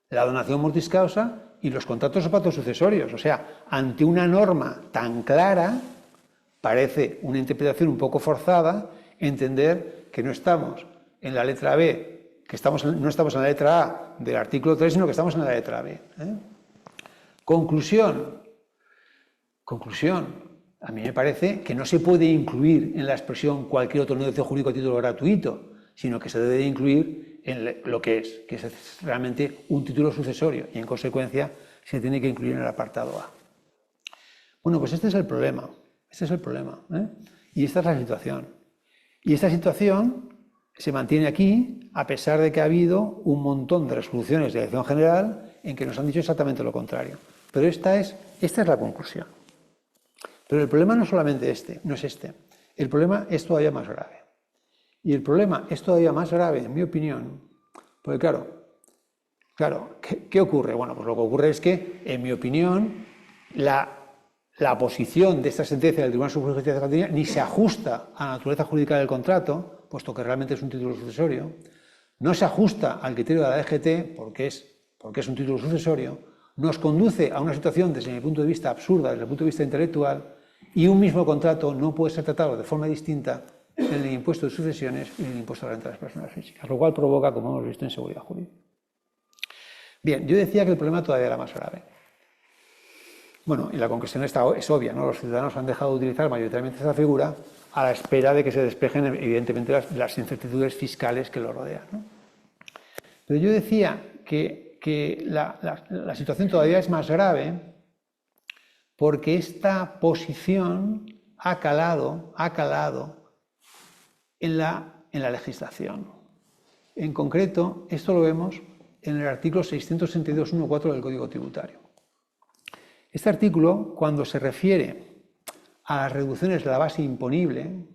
la donación mortis causa y los contratos o pactos sucesorios. O sea, ante una norma tan clara, parece una interpretación un poco forzada entender que no estamos en la letra B, no estamos en la letra A del artículo 3, sino que estamos en la letra B. Conclusión. A mí me parece que no se puede incluir en la expresión cualquier otro negocio jurídico a título gratuito, sino que se debe incluir en lo que es realmente un título sucesorio y en consecuencia se tiene que incluir en el apartado A. Bueno, pues este es el problema. Este es el problema, ¿eh? Y esta es la situación. Y esta situación se mantiene aquí a pesar de que ha habido un montón de resoluciones de Dirección General en que nos han dicho exactamente lo contrario. Pero esta es la conclusión. Pero el problema no solamente no es este. El problema es todavía más grave. Y el problema es todavía más grave, en mi opinión, porque claro, ¿qué ocurre? Bueno, pues lo que ocurre es que, en mi opinión, la posición de esta sentencia del Tribunal Superior de Justicia de Cataluña ni se ajusta a la naturaleza jurídica del contrato, puesto que realmente es un título sucesorio, no se ajusta al criterio de la DGT, porque es un título sucesorio, nos conduce a una situación, desde mi punto de vista, absurda, desde el punto de vista intelectual, y un mismo contrato no puede ser tratado de forma distinta en el impuesto de sucesiones y en el impuesto de la renta de las personas físicas, lo cual provoca, como hemos visto, inseguridad jurídica. Bien, yo decía que el problema todavía era más grave. Bueno, y la conclusión es obvia, ¿no? Los ciudadanos han dejado de utilizar mayoritariamente esta figura a la espera de que se despejen, evidentemente, las incertidudes fiscales que lo rodean, ¿no? Pero yo decía que la situación todavía es más grave porque esta posición ha calado en la legislación. En concreto, esto lo vemos en el artículo 662.1.4 del Código Tributario. Este artículo, cuando se refiere a las reducciones de la base imponible,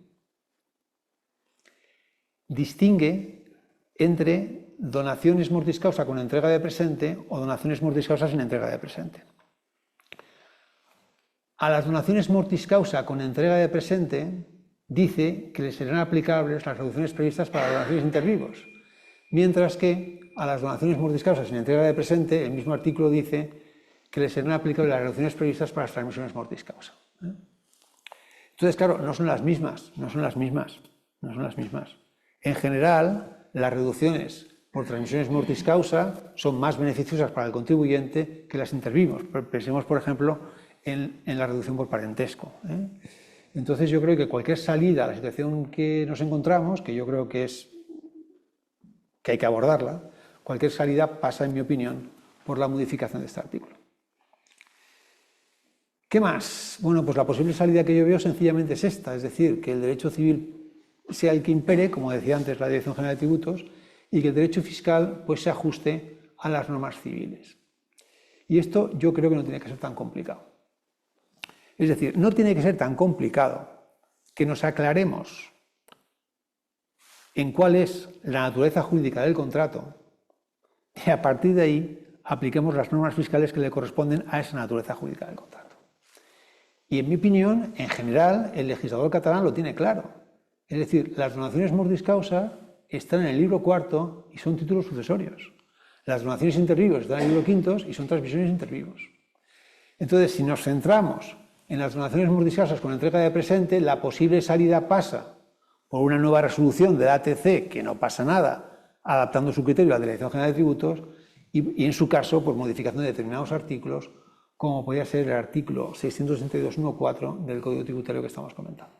distingue entre donaciones mortis causa con entrega de presente o donaciones mortis causa sin entrega de presente. A las donaciones mortis causa con entrega de presente dice que les serán aplicables las reducciones previstas para las donaciones intervivos, mientras que a las donaciones mortis causa sin entrega de presente el mismo artículo dice que les serán aplicables las reducciones previstas para las transmisiones mortis causa. Entonces, claro, no son las mismas. En general, las reducciones por transmisiones mortis causa son más beneficiosas para el contribuyente que las intervivos. Pensemos, por ejemplo, en la reducción por parentesco. Entonces, yo creo que cualquier salida a la situación que nos encontramos, que yo creo que hay que abordarla, cualquier salida pasa, en mi opinión, por la modificación de este artículo. ¿Qué más? Bueno, pues la posible salida que yo veo sencillamente es esta, es decir, que el derecho civil sea el que impere, como decía antes la Dirección General de Tributos, y que el derecho fiscal pues, se ajuste a las normas civiles. Y esto yo creo que no tiene que ser tan complicado. Es decir, no tiene que ser tan complicado que nos aclaremos en cuál es la naturaleza jurídica del contrato y a partir de ahí apliquemos las normas fiscales que le corresponden a esa naturaleza jurídica del contrato. Y en mi opinión, en general, el legislador catalán lo tiene claro. Es decir, las donaciones mortis causa están en el libro cuarto y son títulos sucesorios. Las donaciones intervivos están en el libro quinto y son transmisiones intervivos. Entonces, si nos centramos en las donaciones mortis causas con entrega de presente, la posible salida pasa por una nueva resolución de la ATC, que no pasa nada, adaptando su criterio a la Dirección General de Tributos, y en su caso, por modificación de determinados artículos, como podría ser el artículo 662.1.4 del Código Tributario que estamos comentando.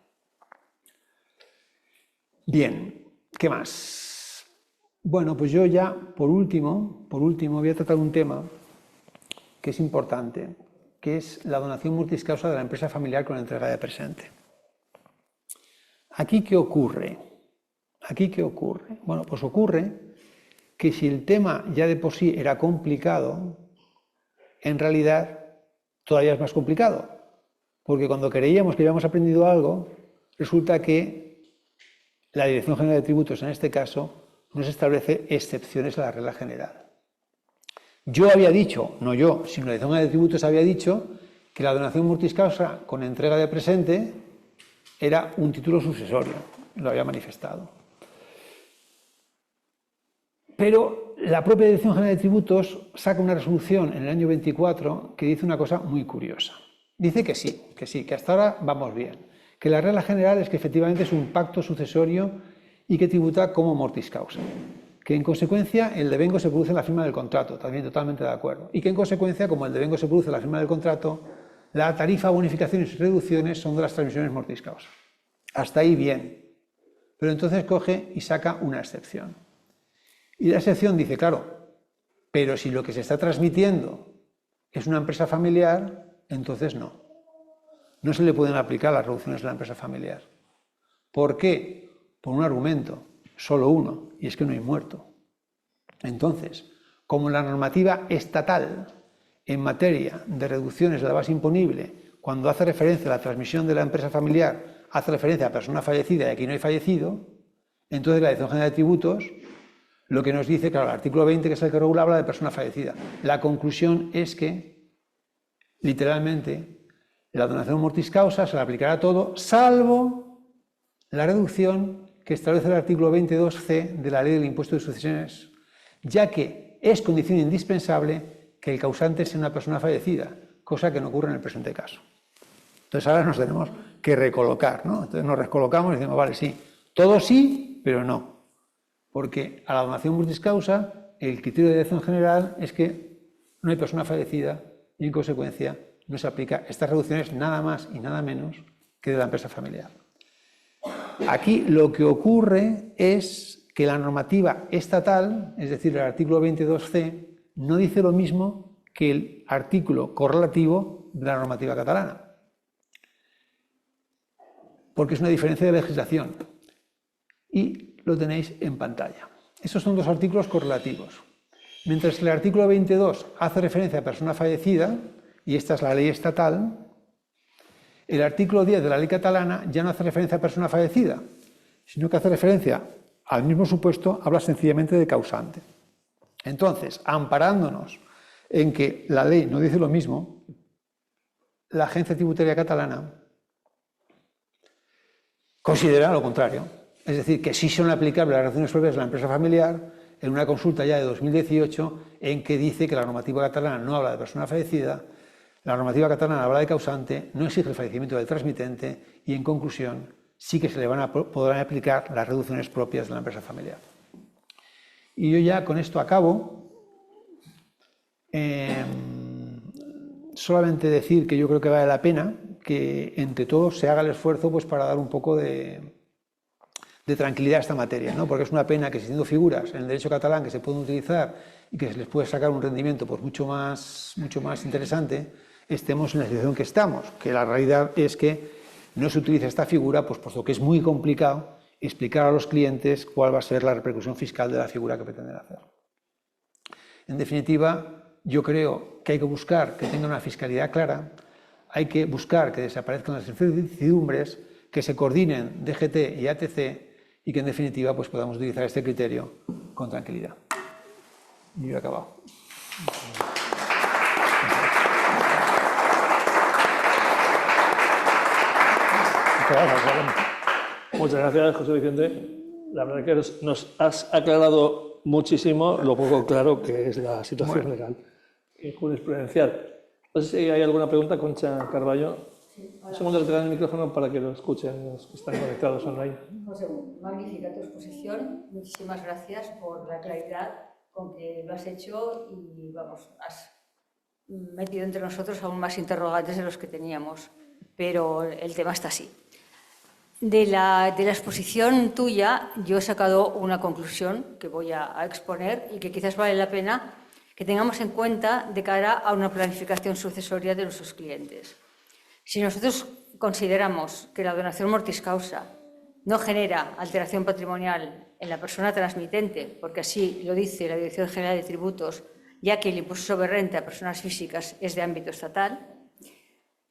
Bien, ¿qué más? Bueno, pues yo ya, por último, voy a tratar un tema que es importante, que es la donación mortis causa de la empresa familiar con entrega de presente. ¿Aquí qué ocurre? Bueno, pues ocurre que si el tema ya de por sí era complicado, en realidad todavía es más complicado, porque cuando creíamos que habíamos aprendido algo, resulta que la Dirección General de Tributos, en este caso, nos establece excepciones a la regla general. Yo había dicho, no yo, sino la Dirección General de Tributos había dicho que la donación mortis causa con entrega de presente era un título sucesorio, lo había manifestado. Pero la propia Dirección General de Tributos saca una resolución en el año 24 que dice una cosa muy curiosa. Dice que sí, que hasta ahora vamos bien, que la regla general es que efectivamente es un pacto sucesorio y que tributa como mortis causa, que en consecuencia el devengo se produce en la firma del contrato, también totalmente de acuerdo, y que en consecuencia, como el devengo se produce en la firma del contrato, la tarifa, bonificaciones y reducciones son de las transmisiones mortis causa. Hasta ahí bien, pero entonces coge y saca una excepción. Y la excepción dice, claro, pero si lo que se está transmitiendo es una empresa familiar, entonces no. no se le pueden aplicar las reducciones de la empresa familiar. ¿Por qué? Por un argumento, solo uno, y es que no hay muerto. Entonces, como la normativa estatal en materia de reducciones de la base imponible, cuando hace referencia a la transmisión de la empresa familiar, hace referencia a persona fallecida y aquí no hay fallecido, entonces la Dirección General de Tributos lo que nos dice, claro, el artículo 20, que es el que regula, habla de persona fallecida. La conclusión es que, literalmente, la donación mortis causa se le aplicará a todo, salvo la reducción que establece el artículo 22c de la Ley del Impuesto de Sucesiones, ya que es condición indispensable que el causante sea una persona fallecida, cosa que no ocurre en el presente caso. Entonces ahora nos tenemos que recolocar, ¿no? Entonces nos recolocamos y decimos, vale, sí, todo sí, pero no. Porque a la donación mortis causa, el criterio de dirección general es que no hay persona fallecida y, en consecuencia, no se aplica estas reducciones nada más y nada menos que de la empresa familiar. Aquí lo que ocurre es que la normativa estatal, es decir, el artículo 22c, no dice lo mismo que el artículo correlativo de la normativa catalana. Porque es una diferencia de legislación. Y lo tenéis en pantalla. Estos son dos artículos correlativos. Mientras que el artículo 22 hace referencia a persona fallecida, y esta es la ley estatal, el artículo 10 de la ley catalana ya no hace referencia a persona fallecida, sino que hace referencia al mismo supuesto, habla sencillamente de causante. Entonces, amparándonos en que la ley no dice lo mismo, la Agencia Tributaria Catalana considera lo contrario. Es decir, que sí son aplicables las reducciones propias de la empresa familiar en una consulta ya de 2018 en que dice que la normativa catalana no habla de persona fallecida, la normativa catalana habla de causante, no exige el fallecimiento del transmitente y, en conclusión, sí que se le podrán aplicar las reducciones propias de la empresa familiar. Y yo ya con esto acabo. Solamente decir que yo creo que vale la pena que entre todos se haga el esfuerzo pues, para dar un poco de tranquilidad a esta materia, ¿no? Porque es una pena que existiendo figuras en el derecho catalán que se pueden utilizar y que se les puede sacar un rendimiento pues, mucho más interesante, estemos en la situación que estamos, que la realidad es que no se utiliza esta figura, pues puesto que es muy complicado explicar a los clientes cuál va a ser la repercusión fiscal de la figura que pretenden hacer. En definitiva, yo creo que hay que buscar que tenga una fiscalidad clara, hay que buscar que desaparezcan las incertidumbres, que se coordinen DGT y ATC y que en definitiva pues, podamos utilizar este criterio con tranquilidad. Y yo he acabado. Muchas gracias, José Vicente. La verdad es que nos has aclarado muchísimo lo poco claro que es la situación legal y jurisprudencial. No sé si hay alguna pregunta, Concha Carballo. Un segundo, le traigan el micrófono para que lo escuchen los que están conectados online. José, magnífica tu exposición. Muchísimas gracias por la claridad con que lo has hecho y, vamos, has metido entre nosotros aún más interrogantes de los que teníamos, pero el tema está así. De la exposición tuya yo he sacado una conclusión que voy a exponer y que quizás vale la pena que tengamos en cuenta de cara a una planificación sucesoria de nuestros clientes. Si nosotros consideramos que la donación mortis causa no genera alteración patrimonial en la persona transmitente, porque así lo dice la Dirección General de Tributos, ya que el impuesto sobre renta a personas físicas es de ámbito estatal,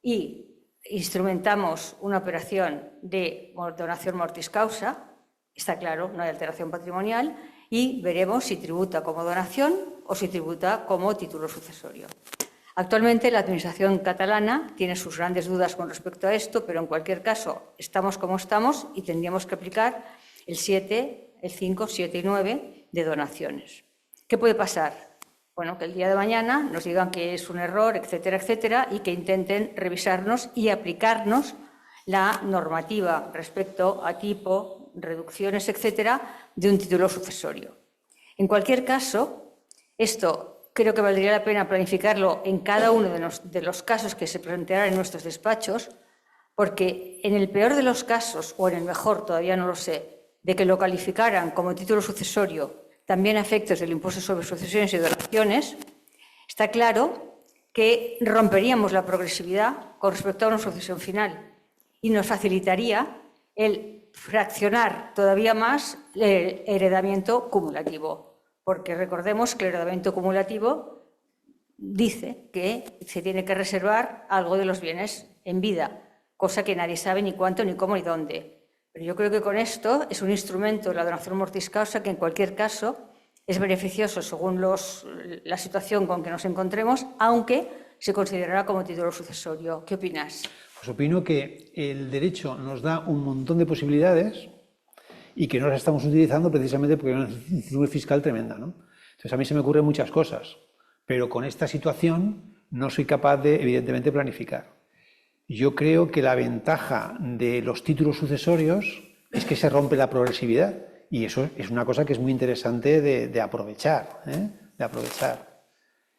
y instrumentamos una operación de donación mortis causa, está claro, no hay alteración patrimonial, y veremos si tributa como donación o si tributa como título sucesorio. Actualmente la Administración catalana tiene sus grandes dudas con respecto a esto, pero en cualquier caso estamos como estamos y tendríamos que aplicar el 7, el 5, 7 y 9 de donaciones. ¿Qué puede pasar? Bueno, que el día de mañana nos digan que es un error, etcétera, etcétera, y que intenten revisarnos y aplicarnos la normativa respecto a tipo, reducciones, etcétera, de un título sucesorio. En cualquier caso, esto creo que valdría la pena planificarlo en cada uno de los casos que se plantearan en nuestros despachos, porque en el peor de los casos, o en el mejor, todavía no lo sé, de que lo calificaran como título sucesorio, también a efectos del impuesto sobre sucesiones y donaciones, está claro que romperíamos la progresividad con respecto a una sucesión final y nos facilitaría el fraccionar todavía más el heredamiento cumulativo, porque recordemos que el heredamiento cumulativo dice que se tiene que reservar algo de los bienes en vida, cosa que nadie sabe ni cuánto, ni cómo, ni dónde. Pero yo creo que con esto es un instrumento, la donación mortis causa, que en cualquier caso es beneficioso según la situación con que nos encontremos, aunque se considerará como título sucesorio. ¿Qué opinas? Pues opino que el derecho nos da un montón de posibilidades y que no las estamos utilizando precisamente porque hay una incertidumbre fiscal tremenda, ¿no? Entonces a mí se me ocurren muchas cosas, pero con esta situación no soy capaz de, evidentemente, planificar. Yo creo que la ventaja de los títulos sucesorios es que se rompe la progresividad y eso es una cosa que es muy interesante de aprovechar, ¿eh? De aprovechar.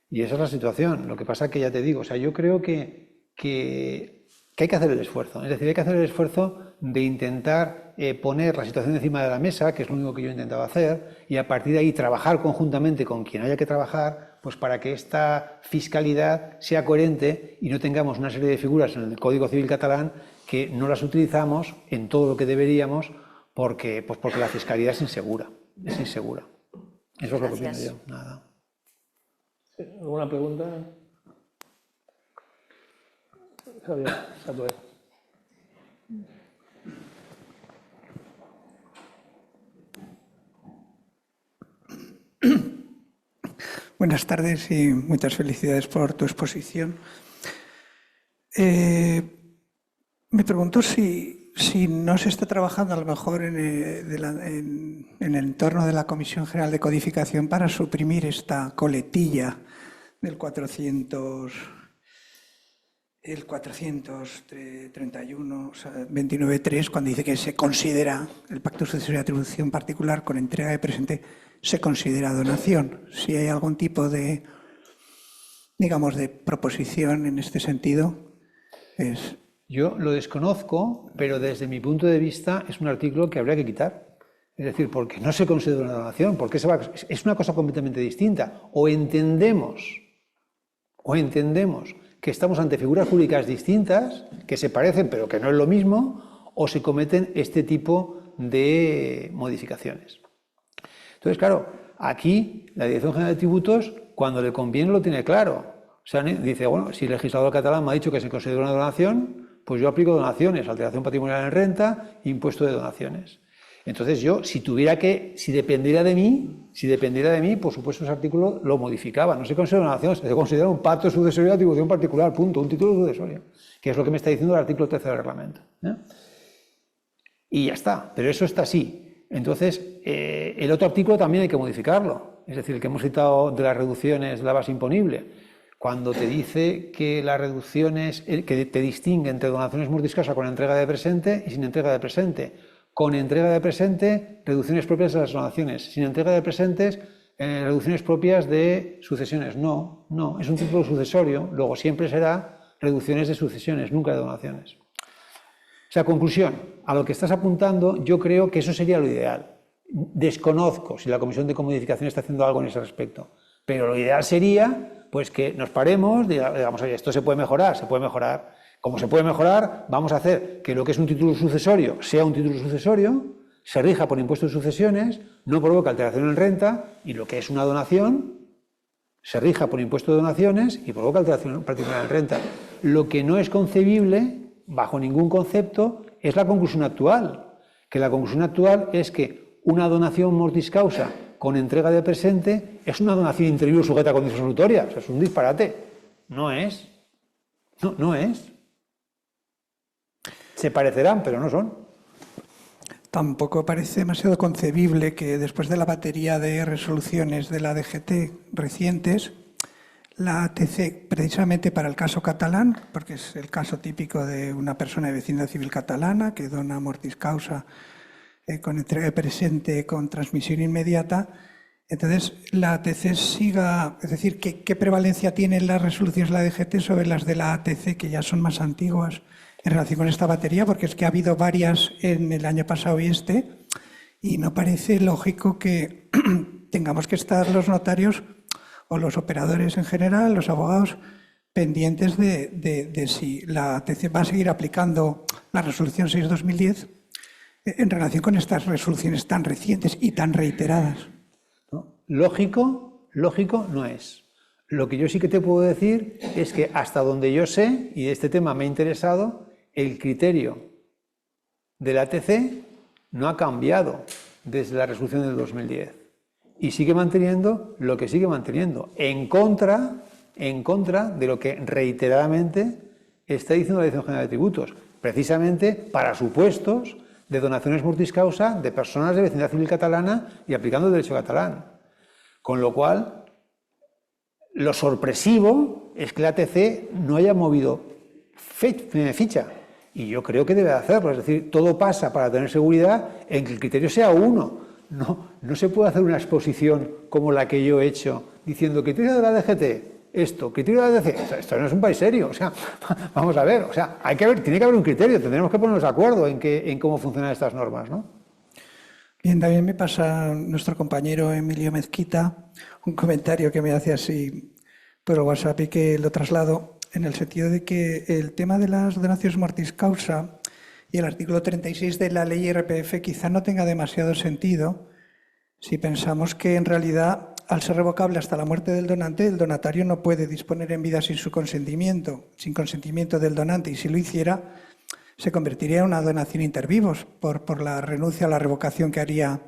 Y esa es la situación. Lo que pasa es que ya te digo, o sea, yo creo que hay que hacer el esfuerzo. Es decir, hay que hacer el esfuerzo de intentar poner la situación encima de la mesa, que es lo único que yo he intentado hacer, y a partir de ahí trabajar conjuntamente con quien haya que trabajar, pues para que esta fiscalidad sea coherente y no tengamos una serie de figuras en el Código Civil catalán que no las utilizamos en todo lo que deberíamos porque la fiscalidad es insegura. Es insegura. Eso es lo que opino yo. Nada. ¿Alguna pregunta? Javier, Satué. Buenas tardes y muchas felicidades por tu exposición. Me pregunto si no se está trabajando a lo mejor en el entorno de la Comisión General de Codificación para suprimir esta coletilla del 431, o sea, 29.3, cuando dice que se considera el pacto sucesorio de atribución particular con entrega de presente, se considera donación. Si hay algún tipo de, digamos, de proposición en este sentido, es... Yo lo desconozco, pero desde mi punto de vista es un artículo que habría que quitar. Es decir, porque no se considera una donación, porque es una cosa completamente distinta. O entendemos que estamos ante figuras jurídicas distintas, que se parecen pero que no es lo mismo, o se cometen este tipo de modificaciones. Entonces, claro, aquí la Dirección General de Tributos, cuando le conviene, lo tiene claro. O sea, dice, bueno, si el legislador catalán me ha dicho que se considera una donación, pues yo aplico donaciones, alteración patrimonial en renta, impuesto de donaciones. Entonces yo, si dependiera de mí, por supuesto ese artículo lo modificaba. No se considera una donación, se considera un pacto sucesorio de atribución particular, punto, un título sucesorio, que es lo que me está diciendo el artículo 13 del reglamento, ¿eh? Y ya está, pero eso está así. Entonces, el otro artículo también hay que modificarlo, es decir, el que hemos citado de las reducciones de la base imponible. Cuando te dice que las reducciones, que te distingue entre donaciones mortis causa con entrega de presente y sin entrega de presente. Con entrega de presente, reducciones propias de las donaciones. Sin entrega de presentes, reducciones propias de sucesiones. No, es un título sucesorio, luego siempre será reducciones de sucesiones, nunca de donaciones. O sea, conclusión, a lo que estás apuntando, yo creo que eso sería lo ideal. Desconozco si la Comisión de Codificación está haciendo algo en ese respecto, pero lo ideal sería pues que nos paremos, digamos, oye, esto se puede mejorar. Como se puede mejorar, vamos a hacer que lo que es un título sucesorio sea un título sucesorio, se rija por impuestos de sucesiones, no provoca alteración en renta, y lo que es una donación se rija por impuesto de donaciones y provoca alteración patrimonial en renta. Lo que no es concebible, bajo ningún concepto, es la conclusión actual, que la conclusión actual es que una donación mortis causa con entrega de presente es una donación interior sujeta a condiciones solutorias. O sea, es un disparate. No es. No es. Se parecerán, pero no son. Tampoco parece demasiado concebible que después de la batería de resoluciones de la DGT recientes, la ATC, precisamente para el caso catalán, porque es el caso típico de una persona de vecindad civil catalana que dona mortis causa con entrega de presente con transmisión inmediata, entonces la ATC siga, es decir, ¿qué prevalencia tienen las resoluciones de la DGT sobre las de la ATC, que ya son más antiguas en relación con esta batería? Porque es que ha habido varias en el año pasado y no parece lógico que tengamos que estar los notarios o los operadores en general, los abogados, pendientes de si la ATC va a seguir aplicando la resolución 6/2010 en relación con estas resoluciones tan recientes y tan reiteradas. ¿No? Lógico no es. Lo que yo sí que te puedo decir es que hasta donde yo sé, y este tema me ha interesado, el criterio de la ATC no ha cambiado desde la resolución del 2010 y sigue manteniendo lo que sigue manteniendo, en contra de lo que reiteradamente está diciendo la Dirección General de Tributos, precisamente para supuestos de donaciones mortis causa de personas de vecindad civil catalana y aplicando el derecho catalán. Con lo cual, lo sorpresivo es que la ATC no haya movido ficha. Y yo creo que debe hacerlo. Es decir, todo pasa para tener seguridad en que el criterio sea uno. No se puede hacer una exposición como la que yo he hecho, diciendo criterio de la DGT, esto, criterio de la DGT. Esto no es un país serio. O sea, vamos a ver. O sea, tiene que haber un criterio. Tendremos que ponernos de acuerdo en cómo funcionan estas normas, ¿no? Bien, también me pasa nuestro compañero Emilio Mezquita un comentario que me hace así por el WhatsApp y que lo traslado en el sentido de que el tema de las donaciones mortis causa y el artículo 36 de la ley IRPF quizá no tenga demasiado sentido si pensamos que en realidad, al ser revocable hasta la muerte del donante, el donatario no puede disponer en vida sin su consentimiento, sin consentimiento del donante, y si lo hiciera, se convertiría en una donación inter vivos por la renuncia a la revocación que haría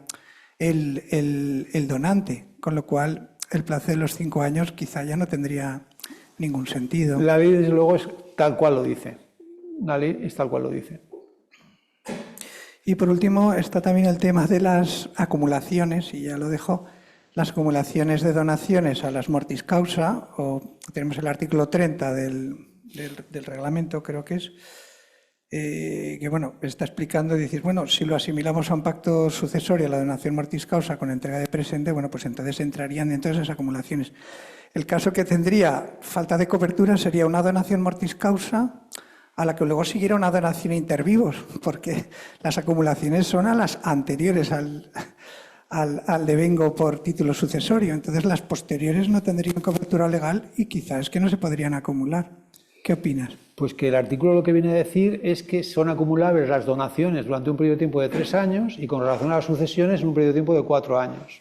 el donante, con lo cual el plazo de los 5 años quizá ya no tendría ningún sentido. La ley, desde luego, es tal cual lo dice. La ley es tal cual lo dice. Y por último está también el tema de las acumulaciones, y ya lo dejo, las acumulaciones de donaciones a las mortis causa, o tenemos el artículo 30 del reglamento, creo que es, que bueno, está explicando y decir, bueno, si lo asimilamos a un pacto sucesorio a la donación mortis causa con entrega de presente, bueno, pues entonces entrarían dentro de esas acumulaciones. El caso que tendría falta de cobertura sería una donación mortis causa a la que luego siguiera una donación inter vivos, porque las acumulaciones son a las anteriores al devengo por título sucesorio. Entonces las posteriores no tendrían cobertura legal y quizás es que no se podrían acumular. ¿Qué opinas? Pues que el artículo lo que viene a decir es que son acumulables las donaciones durante un periodo de tiempo de 3 años y con relación a las sucesiones en un periodo de tiempo de 4 años.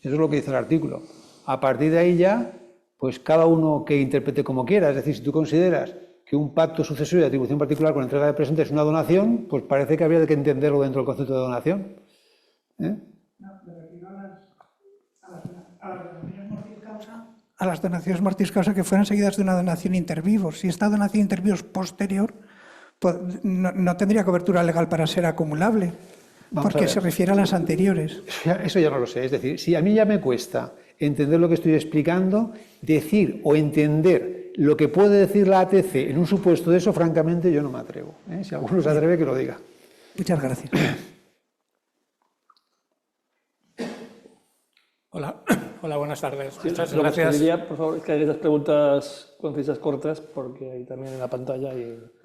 Eso es lo que dice el artículo. A partir de ahí ya, pues cada uno que interprete como quiera. Es decir, si tú consideras que un pacto sucesorio de atribución particular con entrega de presente es una donación, pues parece que habría que entenderlo dentro del concepto de donación. No, me refiero a las donaciones mortis causa. A las donaciones mortis causa que fueran seguidas de una donación inter vivos. Si esta donación inter vivos posterior, pues no tendría cobertura legal para ser acumulable, porque se refiere a las anteriores. Eso ya no lo sé. Es decir, si a mí ya me cuesta entender lo que estoy explicando, decir o entender lo que puede decir la ATC en un supuesto de eso, francamente, yo no me atrevo. Si alguno se atreve, que lo diga. Muchas gracias. Hola, buenas tardes. Sí, muchas lo gracias. que pediría, por favor, es que hagáis las preguntas concisas, cortas, porque hay también en la pantalla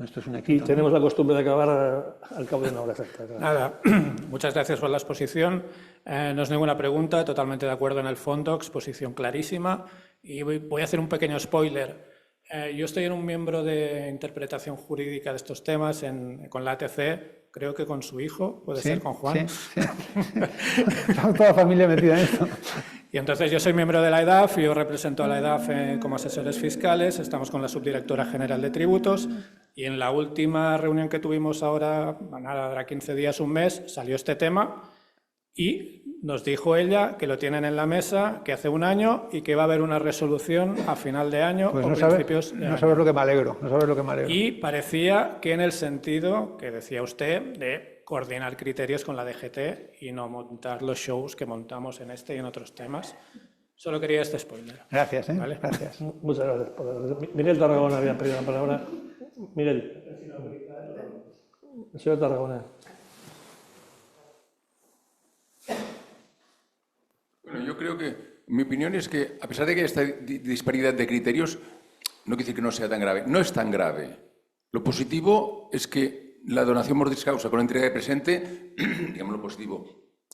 Esto es un y equipo, tenemos la costumbre de acabar al cabo de una hora exacta. Claro. Nada, muchas gracias por la exposición. No es ninguna pregunta, totalmente de acuerdo en el fondo, exposición clarísima. Y voy a hacer un pequeño spoiler. Yo estoy en un miembro de interpretación jurídica de estos temas con la ATC, creo que con su hijo, puede ser con Juan. Sí. Toda la familia metida en esto. Y entonces yo soy miembro de la EDAF, yo represento a la EDAF como asesores fiscales, estamos con la subdirectora general de tributos y en la última reunión que tuvimos ahora, nada, hará 15 días, un mes, salió este tema y nos dijo ella que lo tienen en la mesa, que hace un año y que va a haber una resolución a final de año Pues o no principios de no año. sabes lo que me alegro, no sabes lo que me alegro. Y parecía que en el sentido que decía usted de coordinar criterios con la DGT y no montar los shows que montamos en este y en otros temas. Solo quería este spoiler. Gracias, ¿Vale? Gracias. Muchas gracias. Miguel Tarragona había pedido la palabra. Miguel. El señor Tarragona. Bueno, yo creo que, mi opinión es que, a pesar de que hay esta disparidad de criterios, no quiere decir que no sea tan grave. No es tan grave. Lo positivo es que la donación mortis causa con entrega de presente, digamos lo positivo,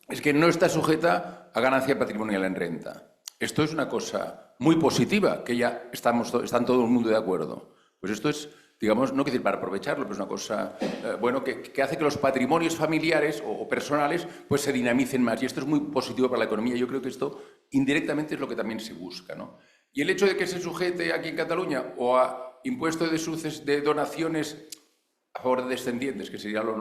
es que no está sujeta a ganancia patrimonial en renta. esto es una cosa muy positiva, que ya están todo el mundo de acuerdo. Pues esto es, digamos, no quiero decir para aprovecharlo, pero es una cosa, bueno, que hace que los patrimonios familiares o personales pues se dinamicen más. Y esto es muy positivo para la economía. Yo creo que esto indirectamente es lo que también se busca, ¿no? Y el hecho de que se sujete aquí en Cataluña o a impuesto de donaciones a favor de descendientes, que sería lo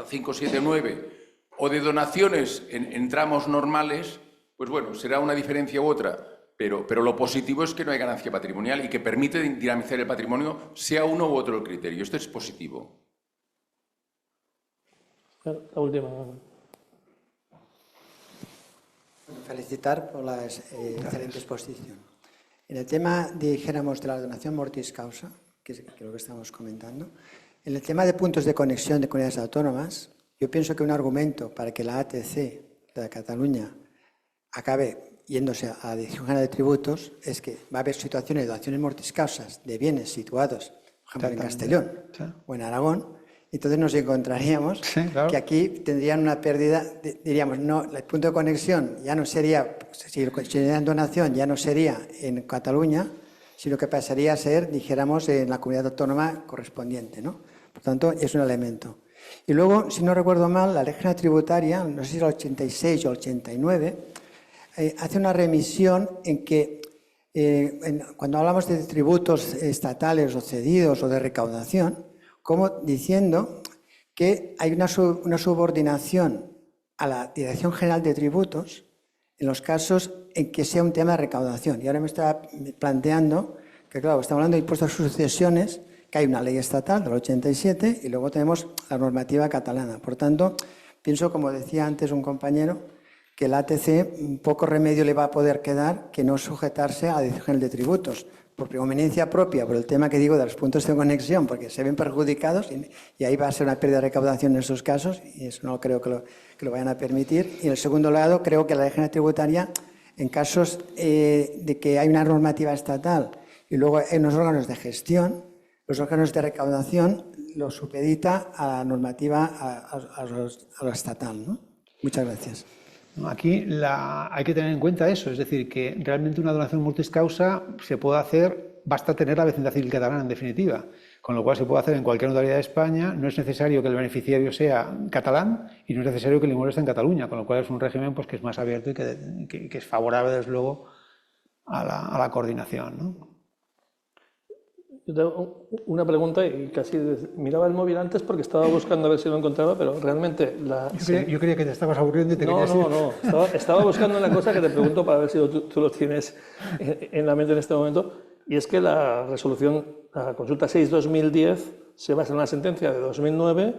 5, 7, 9, o de donaciones en tramos normales, pues bueno, será una diferencia u otra, pero lo positivo es que no hay ganancia patrimonial y que permite dinamizar el patrimonio, sea uno u otro el criterio. Esto es positivo. La última. Felicitar por la excelente exposición. En el tema, dijéramos, de la donación mortis causa, que es lo que estamos comentando, en el tema de puntos de conexión de comunidades autónomas, yo pienso que un argumento para que la ATC, la de Cataluña, acabe yéndose a la Dirección General de Tributos es que va a haber situaciones de donaciones mortis causas de bienes situados, por ejemplo, en Castellón o en Aragón. Entonces nos encontraríamos que aquí tendrían una pérdida, diríamos, no, el punto de conexión ya no sería, si en donación ya no sería en Cataluña, sino que pasaría a ser, dijéramos, en la comunidad autónoma correspondiente, ¿no? Por tanto, es un elemento. Y luego, si no recuerdo mal, la Ley General Tributaria, no sé si era el 86 o el 89, hace una remisión en que cuando hablamos de tributos estatales o cedidos o de recaudación, como diciendo que hay una subordinación a la Dirección General de Tributos en los casos en que sea un tema de recaudación. Y ahora me está planteando que, claro, estamos hablando de impuestos a sucesiones, que hay una ley estatal del 87 y luego tenemos la normativa catalana. Por tanto, pienso, como decía antes un compañero, que el ATC poco remedio le va a poder quedar que no sujetarse a la Dirección General de Tributos, por preeminencia propia, por el tema que digo de los puntos de conexión, porque se ven perjudicados y ahí va a ser una pérdida de recaudación en esos casos y eso no creo que lo vayan a permitir. Y en el segundo lado, creo que la Ley General Tributaria, en casos de que hay una normativa estatal y luego hay unos órganos de gestión, los órganos de recaudación lo supedita a la normativa, a lo estatal, ¿no? Muchas gracias. Aquí hay que tener en cuenta eso, es decir, que realmente una donación mortis causa se puede hacer, basta tener la vecindad civil catalana en definitiva, con lo cual se puede hacer en cualquier notaría de España, no es necesario que el beneficiario sea catalán y no es necesario que el inmueble esté en Cataluña, con lo cual es un régimen pues, que es más abierto y que es favorable, desde luego, a la coordinación, ¿no? Yo tengo una pregunta y casi miraba el móvil antes porque estaba buscando a ver si lo encontraba, pero realmente... Yo creía que te estabas aburriendo y te querías ir. No. Estaba buscando una cosa que te pregunto para ver si tú lo tienes en la mente en este momento, y es que la consulta 6-2010 se basa en una sentencia de 2009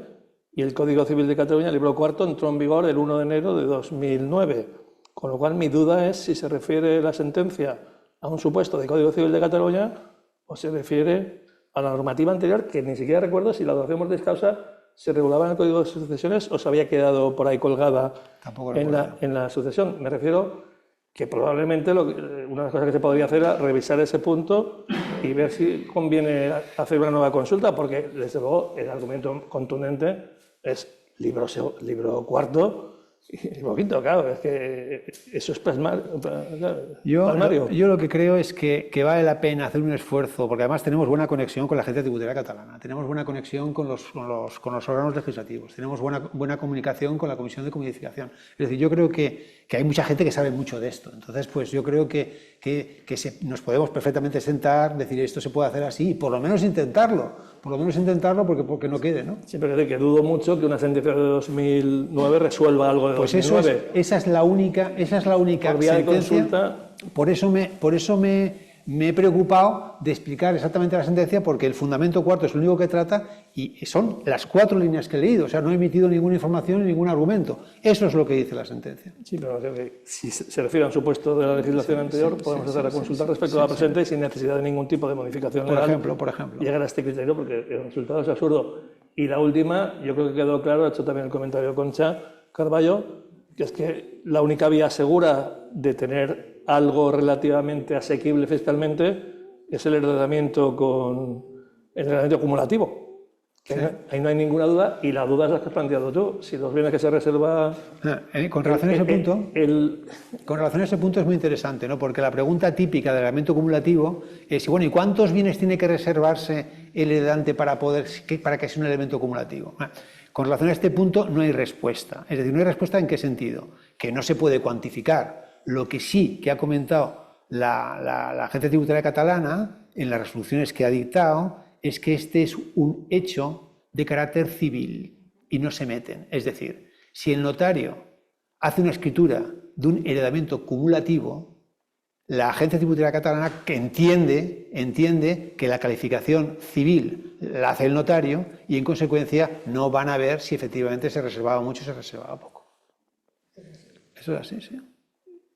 y el Código Civil de Cataluña, el libro cuarto, entró en vigor el 1 de enero de 2009. Con lo cual mi duda es si se refiere la sentencia a un supuesto de Código Civil de Cataluña o se refiere a la normativa anterior, que ni siquiera recuerdo si la donación mortis causa se regulaba en el Código de Sucesiones o se había quedado por ahí colgada en la sucesión. Me refiero que probablemente una de las cosas que se podría hacer es revisar ese punto y ver si conviene hacer una nueva consulta, porque desde luego el argumento contundente es libro cuarto y libro quinto, claro, es que eso es palmario. Yo lo que creo es que vale la pena hacer un esfuerzo, porque además tenemos buena conexión con la agencia tributaria catalana, tenemos buena conexión con los órganos legislativos, tenemos buena comunicación con la Comisión de Codificación. Es decir, yo creo que hay mucha gente que sabe mucho de esto. Entonces, pues yo creo que nos podemos perfectamente sentar, decir esto se puede hacer así y por lo menos intentarlo porque no quede, ¿no? Sí, pero que dudo mucho que una sentencia de 2009 resuelva algo de 2009. Esa es la única por vía de sentencia. Por eso me he preocupado de explicar exactamente la sentencia, porque el fundamento cuarto es lo único que trata y son las 4 líneas que he leído, o sea, no he emitido ninguna información ni ningún argumento. Eso es lo que dice la sentencia. Sí, pero si se refiere a un supuesto de la legislación anterior, podemos hacer la consulta respecto a la presente y sin necesidad de ningún tipo de modificación legal. Por ejemplo. Llegar a este criterio, porque el resultado es absurdo. Y la última, yo creo que quedó claro, ha hecho también el comentario Concha Carballo, que es que la única vía segura de tener algo relativamente asequible fiscalmente es el endeudamiento acumulativo. Ahí no hay ninguna duda, y la duda es la que has planteado tú. Si los bienes que se reserva... Con relación a ese punto, con relación a ese punto es muy interesante, ¿no? Porque la pregunta típica del elemento acumulativo es, bueno, ¿y cuántos bienes tiene que reservarse el heredante para que sea un elemento acumulativo? Con relación a este punto no hay respuesta. Es decir, no hay respuesta ¿en qué sentido? Que no se puede cuantificar. Lo que sí que ha comentado la Agencia Tributaria Catalana en las resoluciones que ha dictado es que este es un hecho de carácter civil y no se meten. Es decir, si el notario hace una escritura de un heredamiento cumulativo, la Agencia Tributaria Catalana que entiende que la calificación civil la hace el notario y en consecuencia no van a ver si efectivamente se reservaba mucho o se reservaba poco. Eso es así, sí.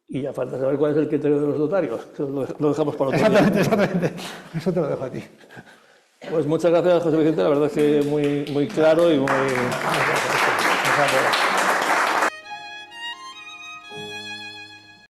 Y ya falta saber cuál es el criterio de los notarios. Eso lo dejamos para otro día. Exactamente. Eso te lo dejo a ti. Pues muchas gracias, José Vicente. La verdad es que muy claro y muy...